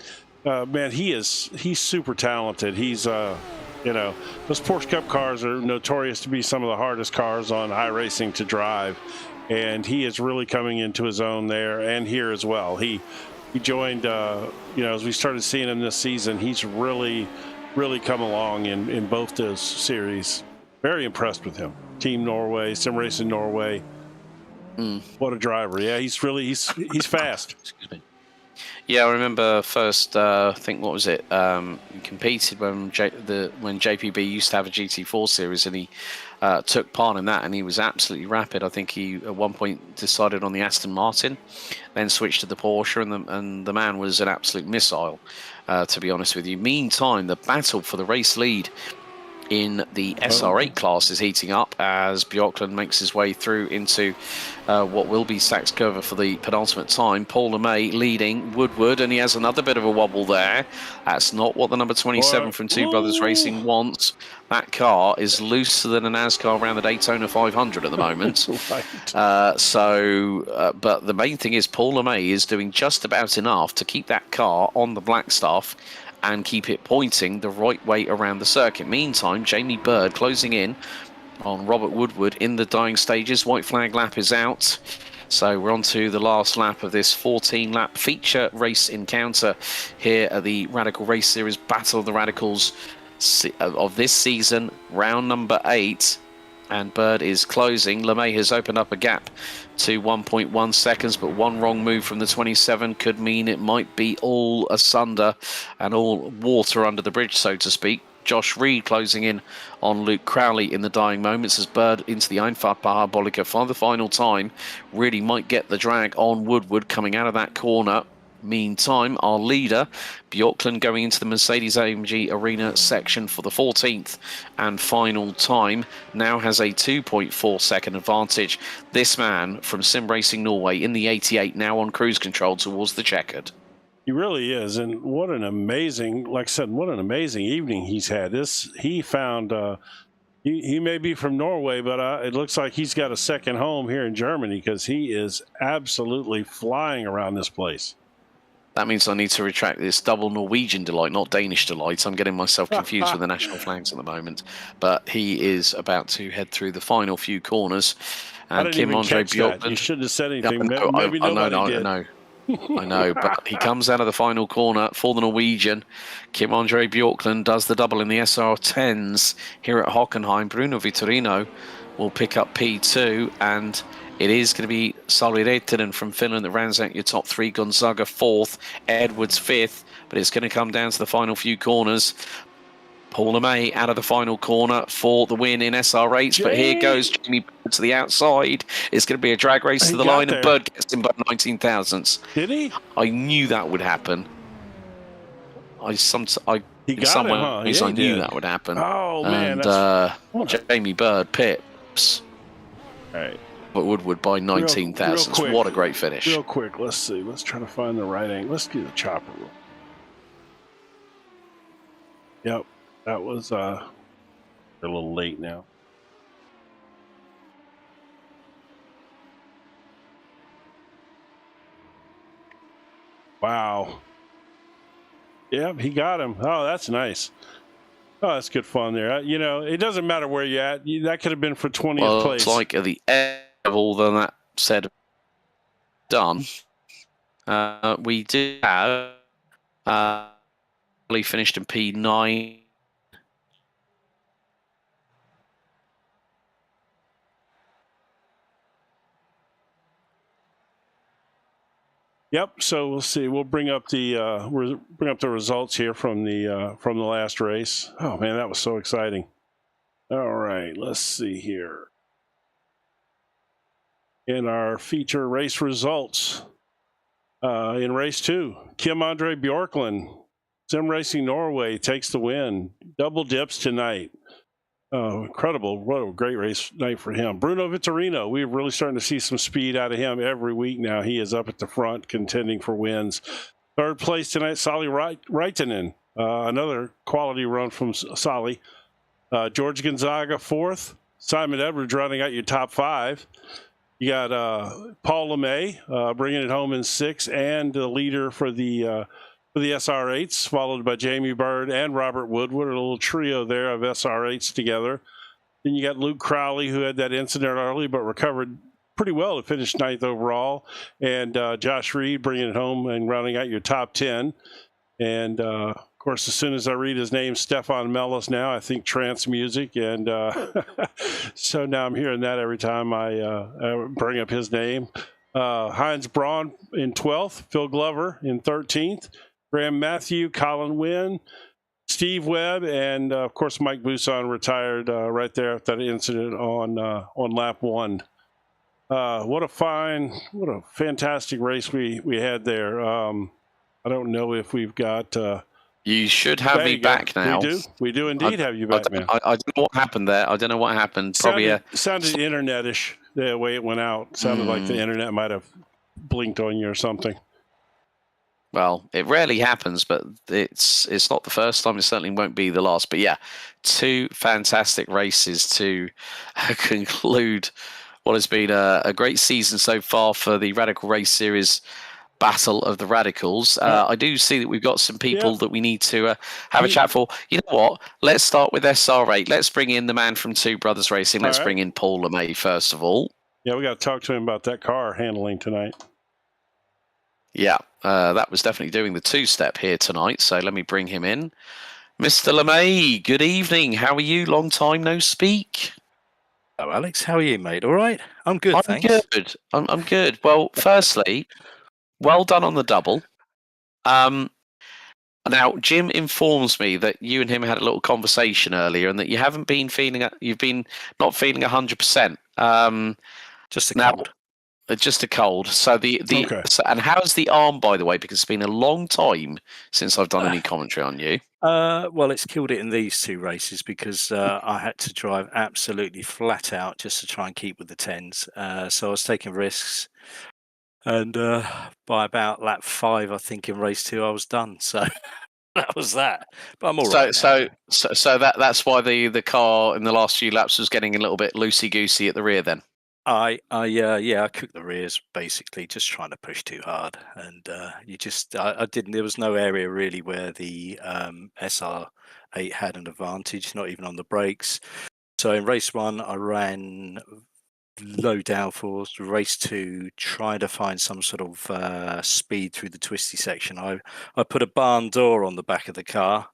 man, he's super talented. He's those Porsche Cup cars are notorious to be some of the hardest cars on iRacing to drive. And he is really coming into his own there and here as well. He joined, as we started seeing him this season, he's really, really come along in both those series. Very impressed with him. Team Norway, Sim Racing Norway. What a driver. Yeah, he's fast. Excuse me. Yeah, I remember first, I think, what was it? He competed when JPB used to have a GT4 series, and he took part in that, and he was absolutely rapid. I think he, at one point, decided on the Aston Martin, then switched to the Porsche, and the man was an absolute missile, to be honest with you. Meantime, the battle for the race lead in the SR8 class is heating up as Bjorklund makes his way through into what will be Saxkurva for the penultimate time. Paul LeMay leading Woodward, and he has another bit of a wobble there. That's not what the number 27 from Two Brothers Racing wants. That car is looser than a NASCAR around the Daytona 500 at the moment. But the main thing is Paul LeMay is doing just about enough to keep that car on the black stuff and keep it pointing the right way around the circuit. Meantime, Jamie Bird closing in on Robert Woodward in the dying stages. White flag lap is out. So we're on to the last lap of this 14-lap feature race encounter here at the Radical Race Series Battle of the Radicals of this season, round number 8. And Bird is closing. LeMay has opened up a gap to 1.1 seconds, but one wrong move from the 27 could mean it might be all asunder and all water under the bridge, so to speak. Josh Reed closing in on Luke Crowley in the dying moments as Bird into the Einfahrt Parabolica for the final time. Really might get the drag on Woodward coming out of that corner. Meantime, our leader, Bjorklund, going into the Mercedes-AMG Arena section for the 14th and final time, now has a 2.4 second advantage. This man from Sim Racing Norway in the 88, now on cruise control towards the checkered. He really is, and what an amazing, like I said, what an amazing evening he's had. He found, he may be from Norway, but it looks like he's got a second home here in Germany because he is absolutely flying around this place. That means I need to retract this double Norwegian delight, not Danish delight. I'm getting myself confused with the national flags at the moment. But he is about to head through the final few corners. And Kim-Andre Bjorklund. You shouldn't have said anything. Maybe nobody did. I know, but he comes out of the final corner for the Norwegian. Kim-Andre Bjorklund does the double in the SR10s here at Hockenheim. Bruno Vittorino will pick up P2, and it is going to be Sari Reitinen from Finland that rounds out your top three. Gonzaga fourth, Edwards fifth, but it's going to come down to the final few corners. Paula May out of the final corner for the win in SR8s, but here goes Jamie Bird to the outside. It's going to be a drag race to the line, and Bird gets in by 19 thousandths. Did he? I knew that would happen. I knew that would happen. Oh, man. And Jamie Bird pips. All right. But Woodward by 19 thousandths. What a great finish. Real quick, let's see. Let's try to find the right angle. Let's do the chopper rule. Yep. That was a little late now. Wow. Yep, he got him. Oh, that's nice. Oh, that's good fun there. You know, it doesn't matter where you're at. That could have been for 20th place. It's like at the end of all that said done. We did have finished in P9. Yep. So we'll see. We'll bring up the results here from the last race. Oh man, that was so exciting. All right, let's see here. In our feature race results, in race 2, Kim-Andre Bjorklund, Sim Racing Norway takes the win. Double dips tonight. Incredible. What a great race night for him. Bruno Vittorino, we're really starting to see some speed out of him every week now. He is up at the front contending for wins. Third place tonight, Sari Reitinen. Another quality run from Sali. George Gonzaga fourth. Simon Edwards rounding out your top 5. You got Paul LeMay bringing it home in 6th, and the leader for the SR8s, followed by Jamie Bird and Robert Woodward, a little trio there of SR8s together. Then you got Luke Crowley, who had that incident early but recovered pretty well to finish 9th overall, and Josh Reed bringing it home and rounding out your top 10. And of course, as soon as I read his name, Stefan Mellis, now I think trance music, and so now I'm hearing that every time I bring up his name. Heinz Braun in 12th, Phil Glover in 13th. Graham Matthew, Colin Wynn, Steve Webb, and of course Mike Buson retired right there after that incident on lap 1. What a fantastic race we had there. I don't know if we've got. You should have me back now. We do indeed have you back, man. I don't know what happened there. I don't know what happened. Sounded internetish the way it went out. Sounded like the internet might have blinked on you or something. Well, it rarely happens, but it's not the first time. It certainly won't be the last. But yeah, 2 fantastic races to conclude what has been a great season so far for the Radical Race Series Battle of the Radicals. I do see that we've got some people that we need to have a chat for. You know what? Let's start with SR8. Let's bring in the man from Two Brothers Racing. Let's bring in Paul LeMay first of all. Yeah, we got to talk to him about that car handling tonight. Yeah, that was definitely doing the 2-step here tonight. So let me bring him in. Mr. LeMay, good evening. How are you? Long time no speak. Hello, Alex. How are you, mate? All right? I'm good, thanks. Good. I'm good. Well, firstly, well done on the double. Now, Jim informs me that you and him had a little conversation earlier, and that you haven't been feeling. You've been not feeling 100%. Just a cold. Just a cold. So and how's the arm, by the way? Because it's been a long time since I've done any commentary on you. Well, it's killed it in these 2 races because I had to drive absolutely flat out just to try and keep with the 10s. So I was taking risks, and by about lap 5, I think in race 2, I was done. So that was that. But I'm all right. So that's why the car in the last few laps was getting a little bit loosey goosey at the rear. Then I cooked the rears basically, just trying to push too hard, and I didn't. There was no area really where the SR8 had an advantage, not even on the brakes. So in race 1, I ran low downforce. Race 2, trying to find some sort of speed through the twisty section. I put a barn door on the back of the car,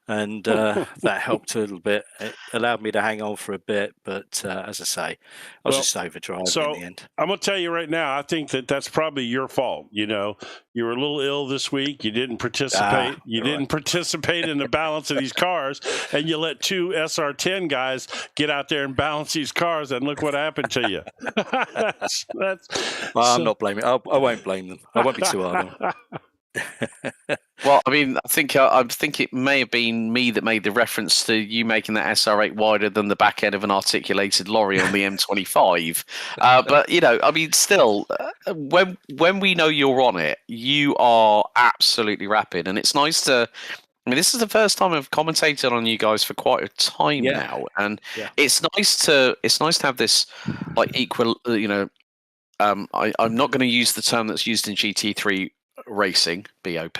and that helped a little bit. It allowed me to hang on for a bit, but as I say, I was just overdriving in the end. I'm going to tell you right now, I think that's probably your fault. You know, you were a little ill this week. You didn't participate. Didn't participate in the balance of these cars, and you let two SR10 guys get out there and balance these cars, and look what happened to you. I'm not blaming. I won't blame them. I won't be too hard on them. Well, I mean, I think it may have been me that made the reference to you making that SR8 wider than the back end of an articulated lorry on the M25. But you know, I mean, still, when we know you're on it, you are absolutely rapid, and it's nice to. I mean, this is the first time I've commentated on you guys for quite a time now, and it's nice to have this like equal. You know, I'm not going to use the term that's used in GT3 racing, BOP,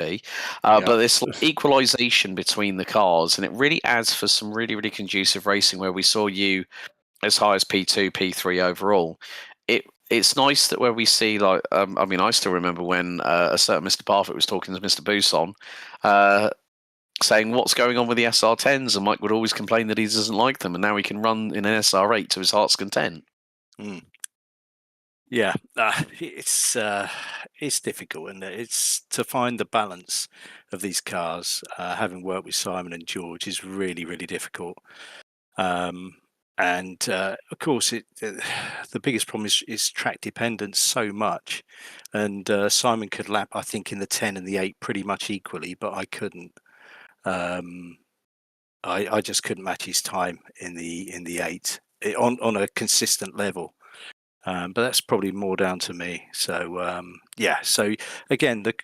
but this equalization between the cars, and it really adds for some really, really conducive racing where we saw you as high as P2, P3 overall. It's nice that where we see, like, I mean, I still remember when a certain Mr. Parfitt was talking to Mr. Buson, saying what's going on with the SR10s, and Mike would always complain that he doesn't like them, and now he can run in an SR8 to his heart's content. Yeah, it's difficult, and it's to find the balance of these cars. Having worked with Simon and George is really, really difficult. And of course, the biggest problem is track dependence so much. And Simon could lap, I think, in the 10 and the 8 pretty much equally, but I couldn't. I just couldn't match his time in the 8 on a consistent level. But that's probably more down to me. So so again, the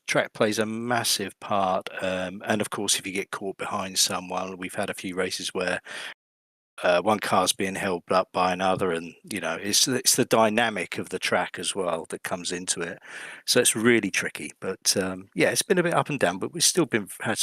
track plays a massive part, and of course, if you get caught behind someone, we've had a few races where one car's being held up by another, and you know, it's the dynamic of the track as well that comes into it. So it's really tricky. But it's been a bit up and down, but we've still had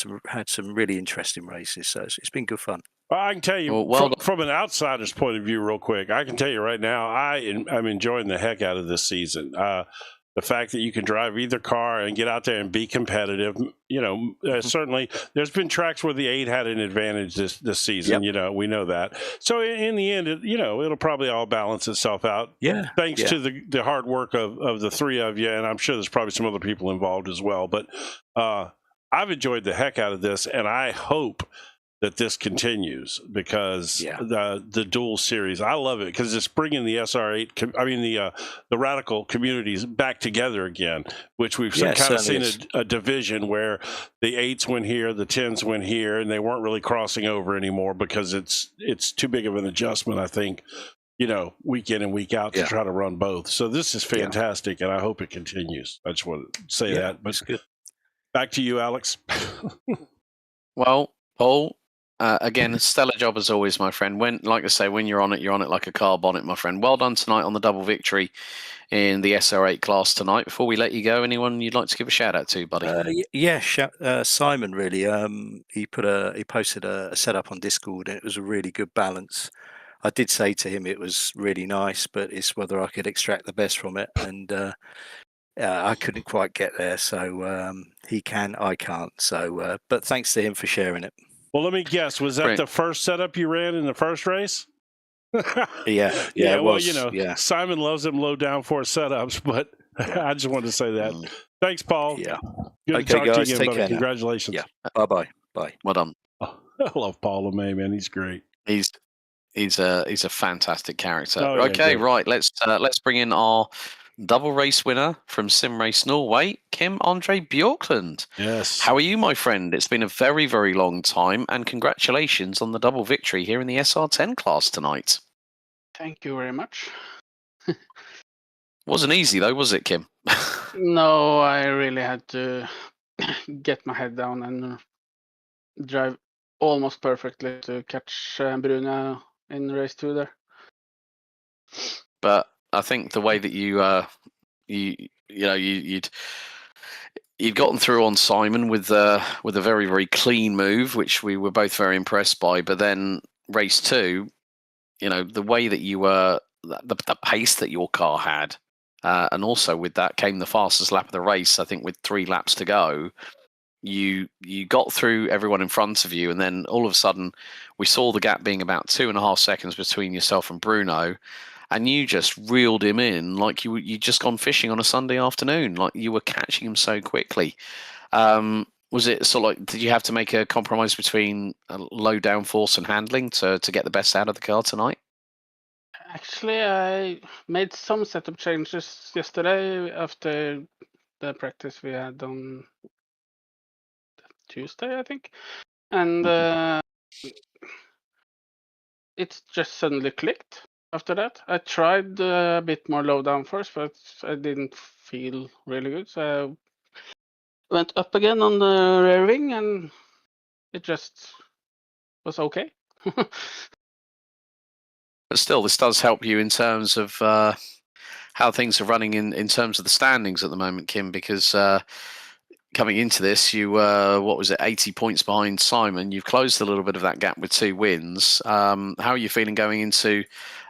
some really interesting races. So it's been good fun. Well, I can tell you from an outsider's point of view, real quick, I can tell you right now, I'm enjoying the heck out of this season. The fact that you can drive either car and get out there and be competitive, you know, certainly there's been tracks where the 8 had an advantage this season. You know, we know that. So in the end, it'll probably all balance itself out. Yeah. Thanks to the hard work of the three of you, and I'm sure there's probably some other people involved as well. But I've enjoyed the heck out of this, and I hope that this continues, because the dual series, I love it, because it's bringing the SR8, the radical communities back together again, which we've kind of seen a division where the 8s went here, the 10s went here, and they weren't really crossing over anymore because it's too big of an adjustment, I think, you know, week in and week out to try to run both. So this is fantastic, and I hope it continues. I just want to say that. But good. Back to you, Alex. Well, Paul, again, stellar job as always, my friend. Like I say, when you're on it like a car bonnet, my friend. Well done tonight on the double victory in the SR8 class tonight. Before we let you go, anyone you'd like to give a shout out to, buddy? Simon, really. He posted a setup on Discord, and it was a really good balance. I did say to him it was really nice, but it's whether I could extract the best from it, and I couldn't quite get there. So he can, I can't. So, but thanks to him for sharing it. Well, let me guess. Was that the first setup you ran in the first race? Yeah. Well, you know, Simon loves them low downforce setups, but I just wanted to say that. Thanks, Paul. Yeah. Good to talk to you again, buddy. Congratulations. Yeah. Bye. Well done. Oh, I love Paul LeMay, man. He's great. He's a fantastic character. Oh, okay, right. Let's bring in our double race winner from Sim Race Norway, Kim Andre Bjorklund. Yes. How are you, my friend? It's been a very, very long time, and congratulations on the double victory here in the SR10 class tonight. Thank you very much. Wasn't easy though, was it, Kim? No, I really had to get my head down and drive almost perfectly to catch Bruna in race 2 there. But I think the way that you'd gotten through on Simon with a very, very clean move, which we were both very impressed by. But then race 2, you know, the way that you were the pace that your car had, and also with that came the fastest lap of the race. I think with 3 laps to go, you got through everyone in front of you, and then all of a sudden we saw the gap being about 2.5 seconds between yourself and Bruno, and you just reeled him in like you just gone fishing on a Sunday afternoon. Like you were catching him so quickly. Was it sort of like, did you have to make a compromise between low downforce and handling to get the best out of the car tonight? Actually, I made some setup changes yesterday after the practice we had on Tuesday, I think. And it just suddenly clicked after that. I tried a bit more low down first, but I didn't feel really good. So I went up again on the rear wing, and it just was okay. But still, this does help you in terms of how things are running in terms of the standings at the moment, Kim, because coming into this, you were, 80 points behind Simon. You've closed a little bit of that gap with 2 wins. How are you feeling going into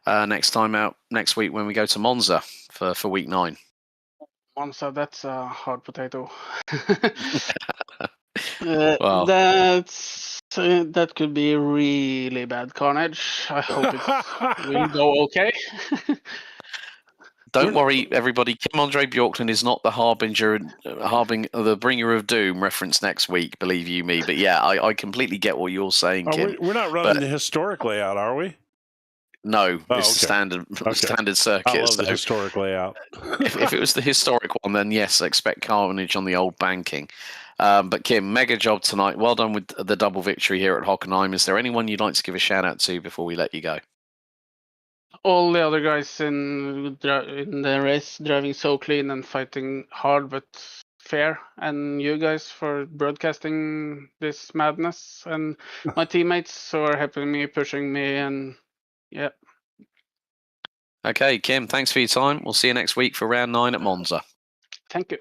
next week when we go to Monza for week 9? Monza, that's a hard potato. Well, that could be really bad carnage. I hope it will go okay. don't worry, everybody. Kim Andre Bjorklund is not the the bringer of doom reference next week. Believe you me. But yeah, I completely get what you're saying, Kim. We're not running the historic layout, are we? No, it's the standard circuit. I love the historic layout. if it was the historic one, then yes, expect carnage on the old banking. But Kim, mega job tonight. Well done with the double victory here at Hockenheim. Is there anyone you'd like to give a shout out to before we let you go? All the other guys in the race driving so clean and fighting hard but fair, and you guys for broadcasting this madness, and my teammates who are helping me, pushing me, and yeah. Okay, Kim, thanks for your time. We'll see you next week for round 9 at Monza. Thank you.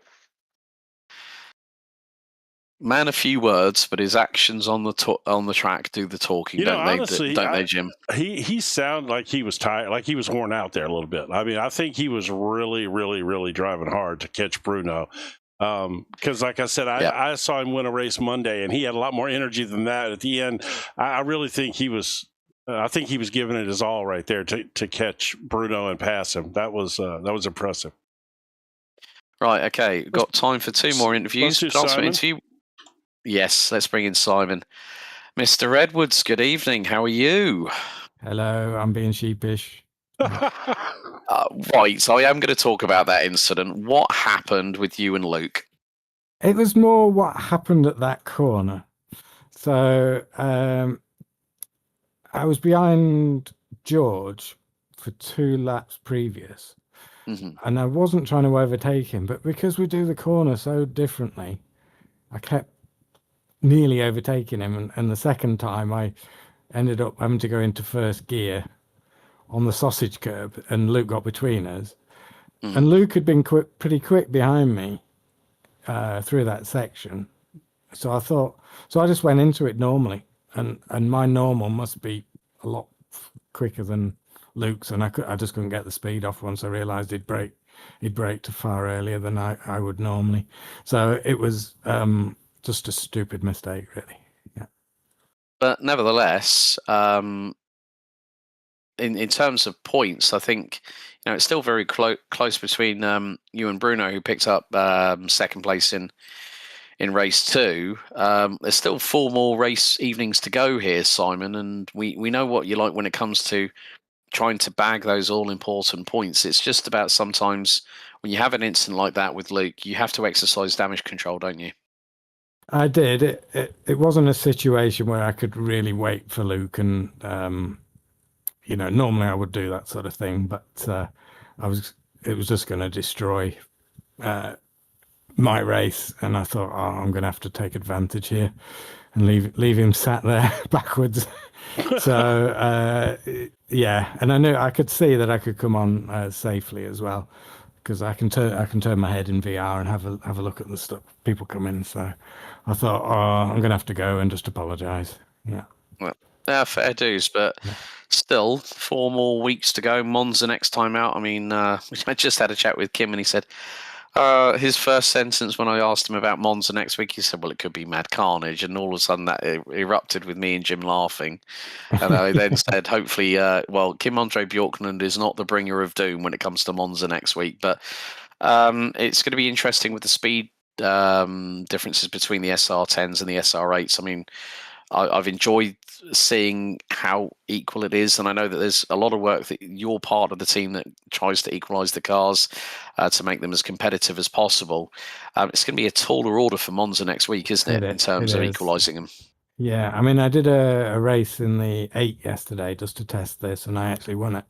Man, a few words, but his actions on the track do the talking, honestly, don't they, Jim? He sounded like he was tired, like he was worn out there a little bit. I mean, I think he was really, really, really driving hard to catch Bruno. Because, like I said, I saw him win a race Monday, and he had a lot more energy than that at the end. I really think he was. I think he was giving it his all right there to catch Bruno and pass him. That was impressive. Right. Okay. Got time for 2 more interviews. Yes, let's bring in Simon. Mr. Edwards, good evening. How are you? Hello, I'm being sheepish. Right, so I am going to talk about that incident. What happened with you and Luke? It was more what happened at that corner. So I was behind George for 2 laps previous, and I wasn't trying to overtake him, but because we do the corner so differently, I kept nearly overtaking him, and the second time I ended up having to go into first gear on the sausage curb, and Luke got between us. And Luke had been pretty quick behind me through that section, so I just went into it normally, and my normal must be a lot quicker than Luke's, and I just couldn't get the speed off once I realized he'd braked far earlier than I would normally. So it was just a stupid mistake, really. Yeah. But nevertheless, in terms of points, I think it's still very close between you and Bruno, who picked up second place in race 2. There's still 4 more race evenings to go here, Simon, and we know what you like when it comes to trying to bag those all-important points. It's just about sometimes when you have an incident like that with Luke, you have to exercise damage control, don't you? I did. It wasn't a situation where I could really wait for Luke, and normally I would do that sort of thing, but it was just going to destroy my race, and I thought, I'm going to have to take advantage here and leave him sat there backwards. So and I could see that I could come on safely as well, because I can turn my head in VR and have a look at the stuff people come in. So I thought, I'm going to have to go and just apologise. Yeah. Well, fair dues. But Still 4 more weeks to go. Monza next time out. I mean, I just had a chat with Kim and he said his first sentence when I asked him about Monza next week, he said, well, it could be mad carnage. And all of a sudden that erupted with me and Jim laughing. And I then said, hopefully, Kim Andre Bjorklund is not the bringer of doom when it comes to Monza next week. But it's going to be interesting with the speed differences between the SR10s and the SR8s. I mean, I've enjoyed seeing how equal it is, and I know that there's a lot of work that you're part of the team that tries to equalise the cars to make them as competitive as possible. It's going to be a taller order for Monza next week, isn't it, in terms of equalising them? Yeah, I mean, I did a race in the 8 yesterday just to test this, and I actually won it.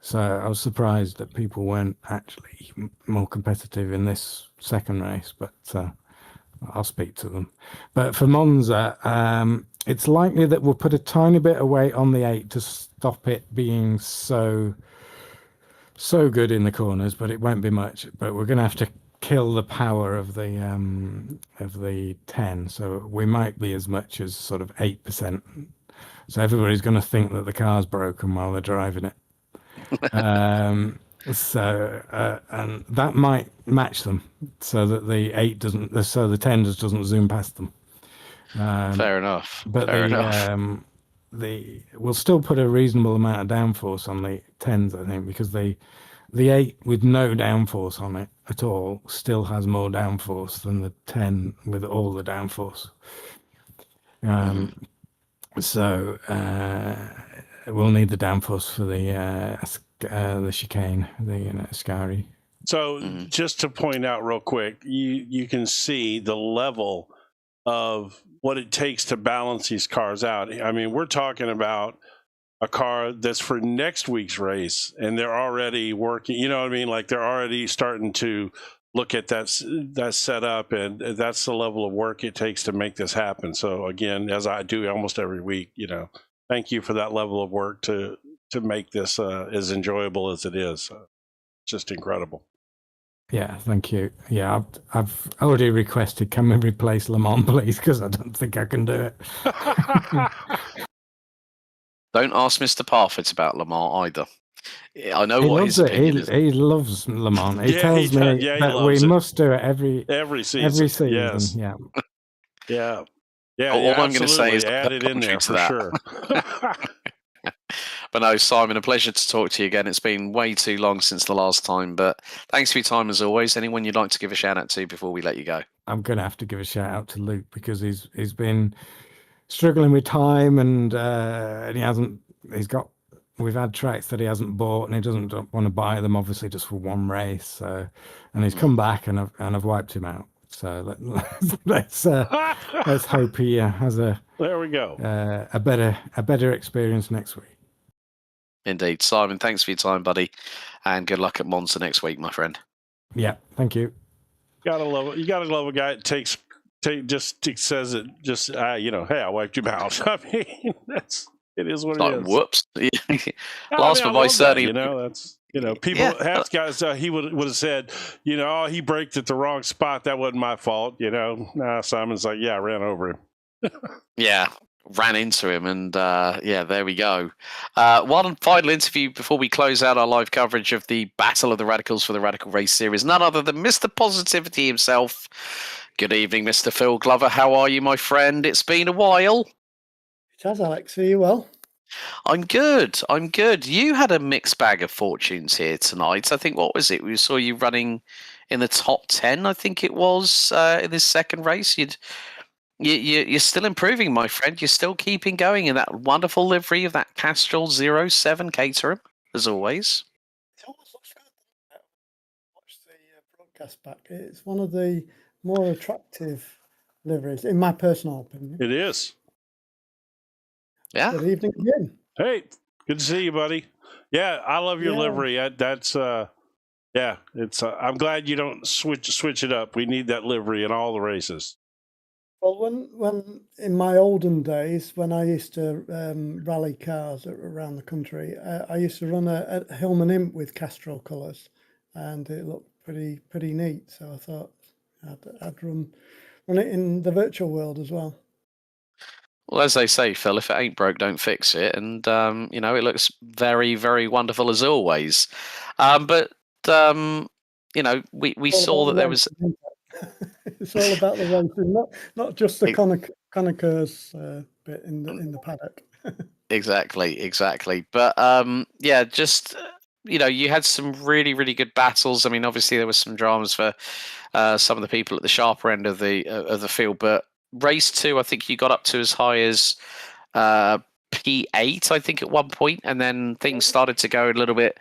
So I was surprised that people weren't actually more competitive in this second race, but I'll speak to them. But for Monza, it's likely that we'll put a tiny bit of weight on the 8 to stop it being so good in the corners, but it won't be much. But we're going to have to kill the power of the 10, so we might be as much as sort of 8%. So everybody's going to think that the car's broken while they're driving it. And that might match them, so that the 8 doesn't, so the 10 just doesn't zoom past them. Fair enough. But Fair enough. We'll still put a reasonable amount of downforce on the 10s, I think, because the 8 with no downforce on it at all still has more downforce than the 10 with all the downforce. So we'll need the downforce for the chicane, the Ascari. So just to point out real quick, you can see the level of what it takes to balance these cars out. I mean, we're talking about a car that's for next week's race, and they're already working, you know what I mean? Like they're already starting to look at that setup, and that's the level of work it takes to make this happen. So again, as I do almost every week, thank you for that level of work to make this as enjoyable as it is. Just incredible. Yeah, thank you. Yeah, I've already requested, can we replace Le Mans, please? Because I don't think I can do it. Don't ask Mr. Parfitt about Le Mans either. I know he what loves his opinion it. is. He loves Le Mans. He tells me that we must do it every season. Every season. Yes. Yeah. Yeah. All I'm going to say is add it in there for sure. But no, Simon, a pleasure to talk to you again. It's been way too long since the last time, but thanks for your time as always. Anyone you'd like to give a shout out to before we let you go? I'm going to have to give a shout out to Luke, because he's been struggling with time, and we've had tracks that he hasn't bought, and he doesn't want to buy them, obviously, just for one race. So, and he's come back, and I've wiped him out. So let's hope he has there we go a better experience next week. Indeed, Simon. Thanks for your time, buddy, and good luck at Monza next week, my friend. Yeah, thank you. Gotta love it. You gotta love a guy that says it. Just hey, I wiped him out. I mean, it is what it is. Whoops. Last but by certainly, that's people. Half guys he would have said, he braked at the wrong spot. That wasn't my fault. Nah, Simon's like, yeah, I ran over him. Yeah. Ran into him, and there we go. One final interview before we close out our live coverage of the Battle of the Radicals for the Radical Race Series. None other than Mr. Positivity himself. Good evening, Mr. Phil Glover. How are you, my friend? It's been a while. It has, Alex. Are you well? I'm good. You had a mixed bag of fortunes here tonight. I think, what was it? We saw you running in the top 10, I think it was, in this second race. You're still improving, my friend. You're still keeping going in that wonderful livery of that Castrol 07 Caterham, as always. It almost looks good. Watch the broadcast back. It's one of the more attractive liveries, in my personal opinion. It is. Yeah. Good evening again. Hey, good to see you, buddy. Yeah, I love your livery. That's it's. I'm glad you don't switch it up. We need that livery in all the races. Well, when in my olden days, when I used to rally cars around the country, I used to run a Hillman Imp with Castrol colours, and it looked pretty neat. So I thought I'd run it in the virtual world as well. Well, as they say, Phil, if it ain't broke, don't fix it. And, you know, it looks very, very wonderful as always. But, you know, we saw that there was... It's all about the racing, not just the Connoqueurs bit in the paddock. Exactly. But, yeah, just... You know, you had some really, really good battles. I mean, obviously there was some dramas for some of the people at the sharper end of the field, but race 2, I think you got up to as high as P8, I think, at one point, and then things started to go a little bit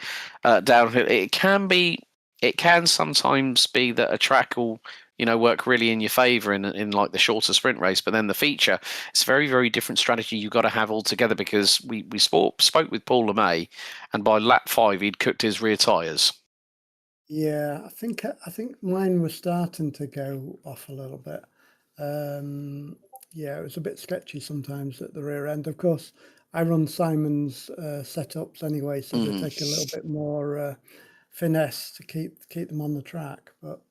downhill. It can sometimes be that a track will, you know, work really in your favour in like the shorter sprint race, but then the feature, it's a very, very different strategy you've got to have altogether, because we spoke with Paul LeMay, and by lap 5 he'd cooked his rear tyres. Yeah, I think mine was starting to go off a little bit. Yeah, it was a bit sketchy sometimes at the rear end. Of course, I run Simon's setups anyway, so they take a little bit more finesse to keep them on the track. But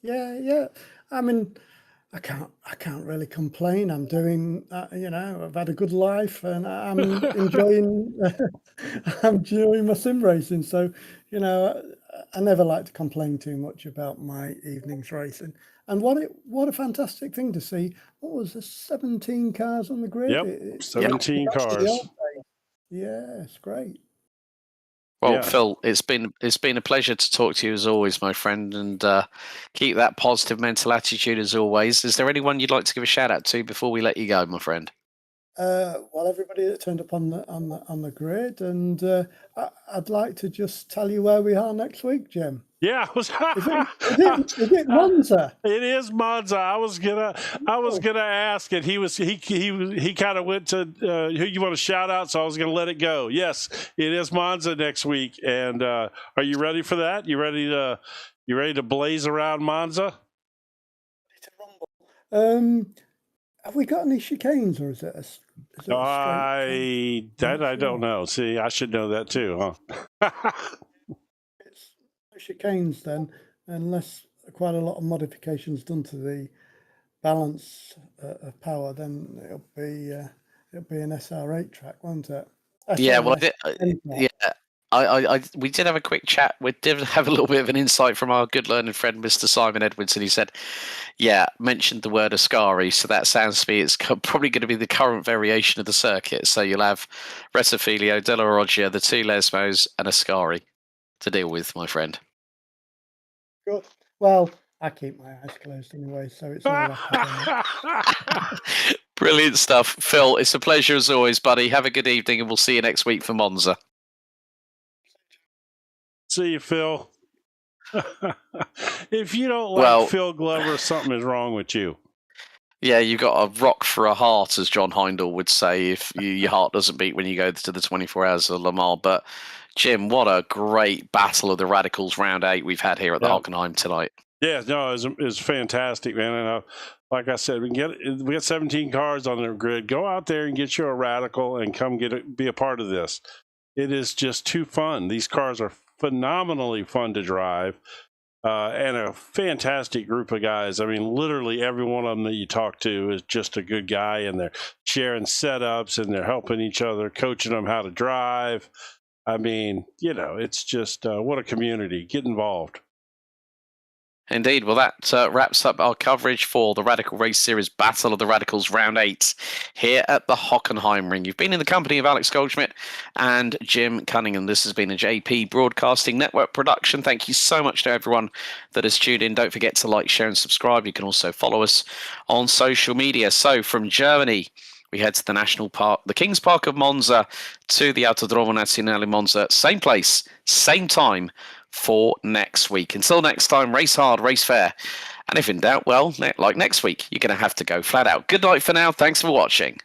yeah. I mean, I can't really complain. I'm doing, you know, I've had a good life, and I'm enjoying I'm enjoying my sim racing. So, you know, I never like to complain too much about my evenings racing. And what a fantastic thing to see. What was there, 17 cars on the grid? Yep, 17 cars. Yeah, it's great. Well, Yeah. Phil, it's been a pleasure to talk to you as always, my friend, and keep that positive mental attitude as always. Is there anyone you'd like to give a shout out to before we let you go, my friend? Well, everybody that turned up on the grid, and I'd like to just tell you where we are next week, Jim. Yeah, Is it Monza? It is Monza. I was gonna ask it. He kind of went to who you want to shout out, so I was gonna let it go. Yes, it is Monza next week, and are you ready for that? You ready to blaze around Monza? Have we got any chicanes, or is it a straight? I don't know. See, I should know that too, huh? It's no chicanes then, unless quite a lot of modifications done to the balance of power. Then it'll be an SR8 track, won't it? Yeah, well, we did have a quick chat. We did have a little bit of an insight from our good learned friend, Mr. Simon Edwards, and he said, mentioned the word Ascari, so that sounds to me it's probably going to be the current variation of the circuit. So you'll have Rettifilio, Della Roggia, the 2 Lesmos, and Ascari to deal with, my friend. Good. Well, I keep my eyes closed anyway, so it's all Brilliant stuff. Phil, it's a pleasure as always, buddy. Have a good evening, and we'll see you next week for Monza. See you, Phil. If you don't like Phil Glover, something is wrong with you. Yeah, you've got a rock for a heart, as John Heindel would say, if your heart doesn't beat when you go to the 24 Hours of Le Mans. But, Jim, what a great battle of the Radicals round 8 we've had here at the Hockenheim tonight. Yeah, no, it was fantastic, man. And like I said, we got 17 cars on the grid. Go out there and get you a Radical and come be a part of this. It is just too fun. These cars are phenomenally fun to drive, and a fantastic group of guys. I mean, literally every one of them that you talk to is just a good guy, and they're sharing setups and they're helping each other, coaching them how to drive. I mean, you know, it's just what a community. Get involved. Indeed. Well, that wraps up our coverage for the Radical Race Series Battle of the Radicals Round 8 here at the Hockenheim Ring. You've been in the company of Alex Goldschmidt and Jim Cunningham. This has been a JP Broadcasting Network production. Thank you so much to everyone that has tuned in. Don't forget to like, share and subscribe. You can also follow us on social media. So from Germany, we head to the National Park, the King's Park of Monza, to the Autodromo Nazionale Monza. Same place, same time for next week. Until next time, race hard, race fair. And if in doubt, well, like next week, you're going to have to go flat out. Good night for now. Thanks for watching.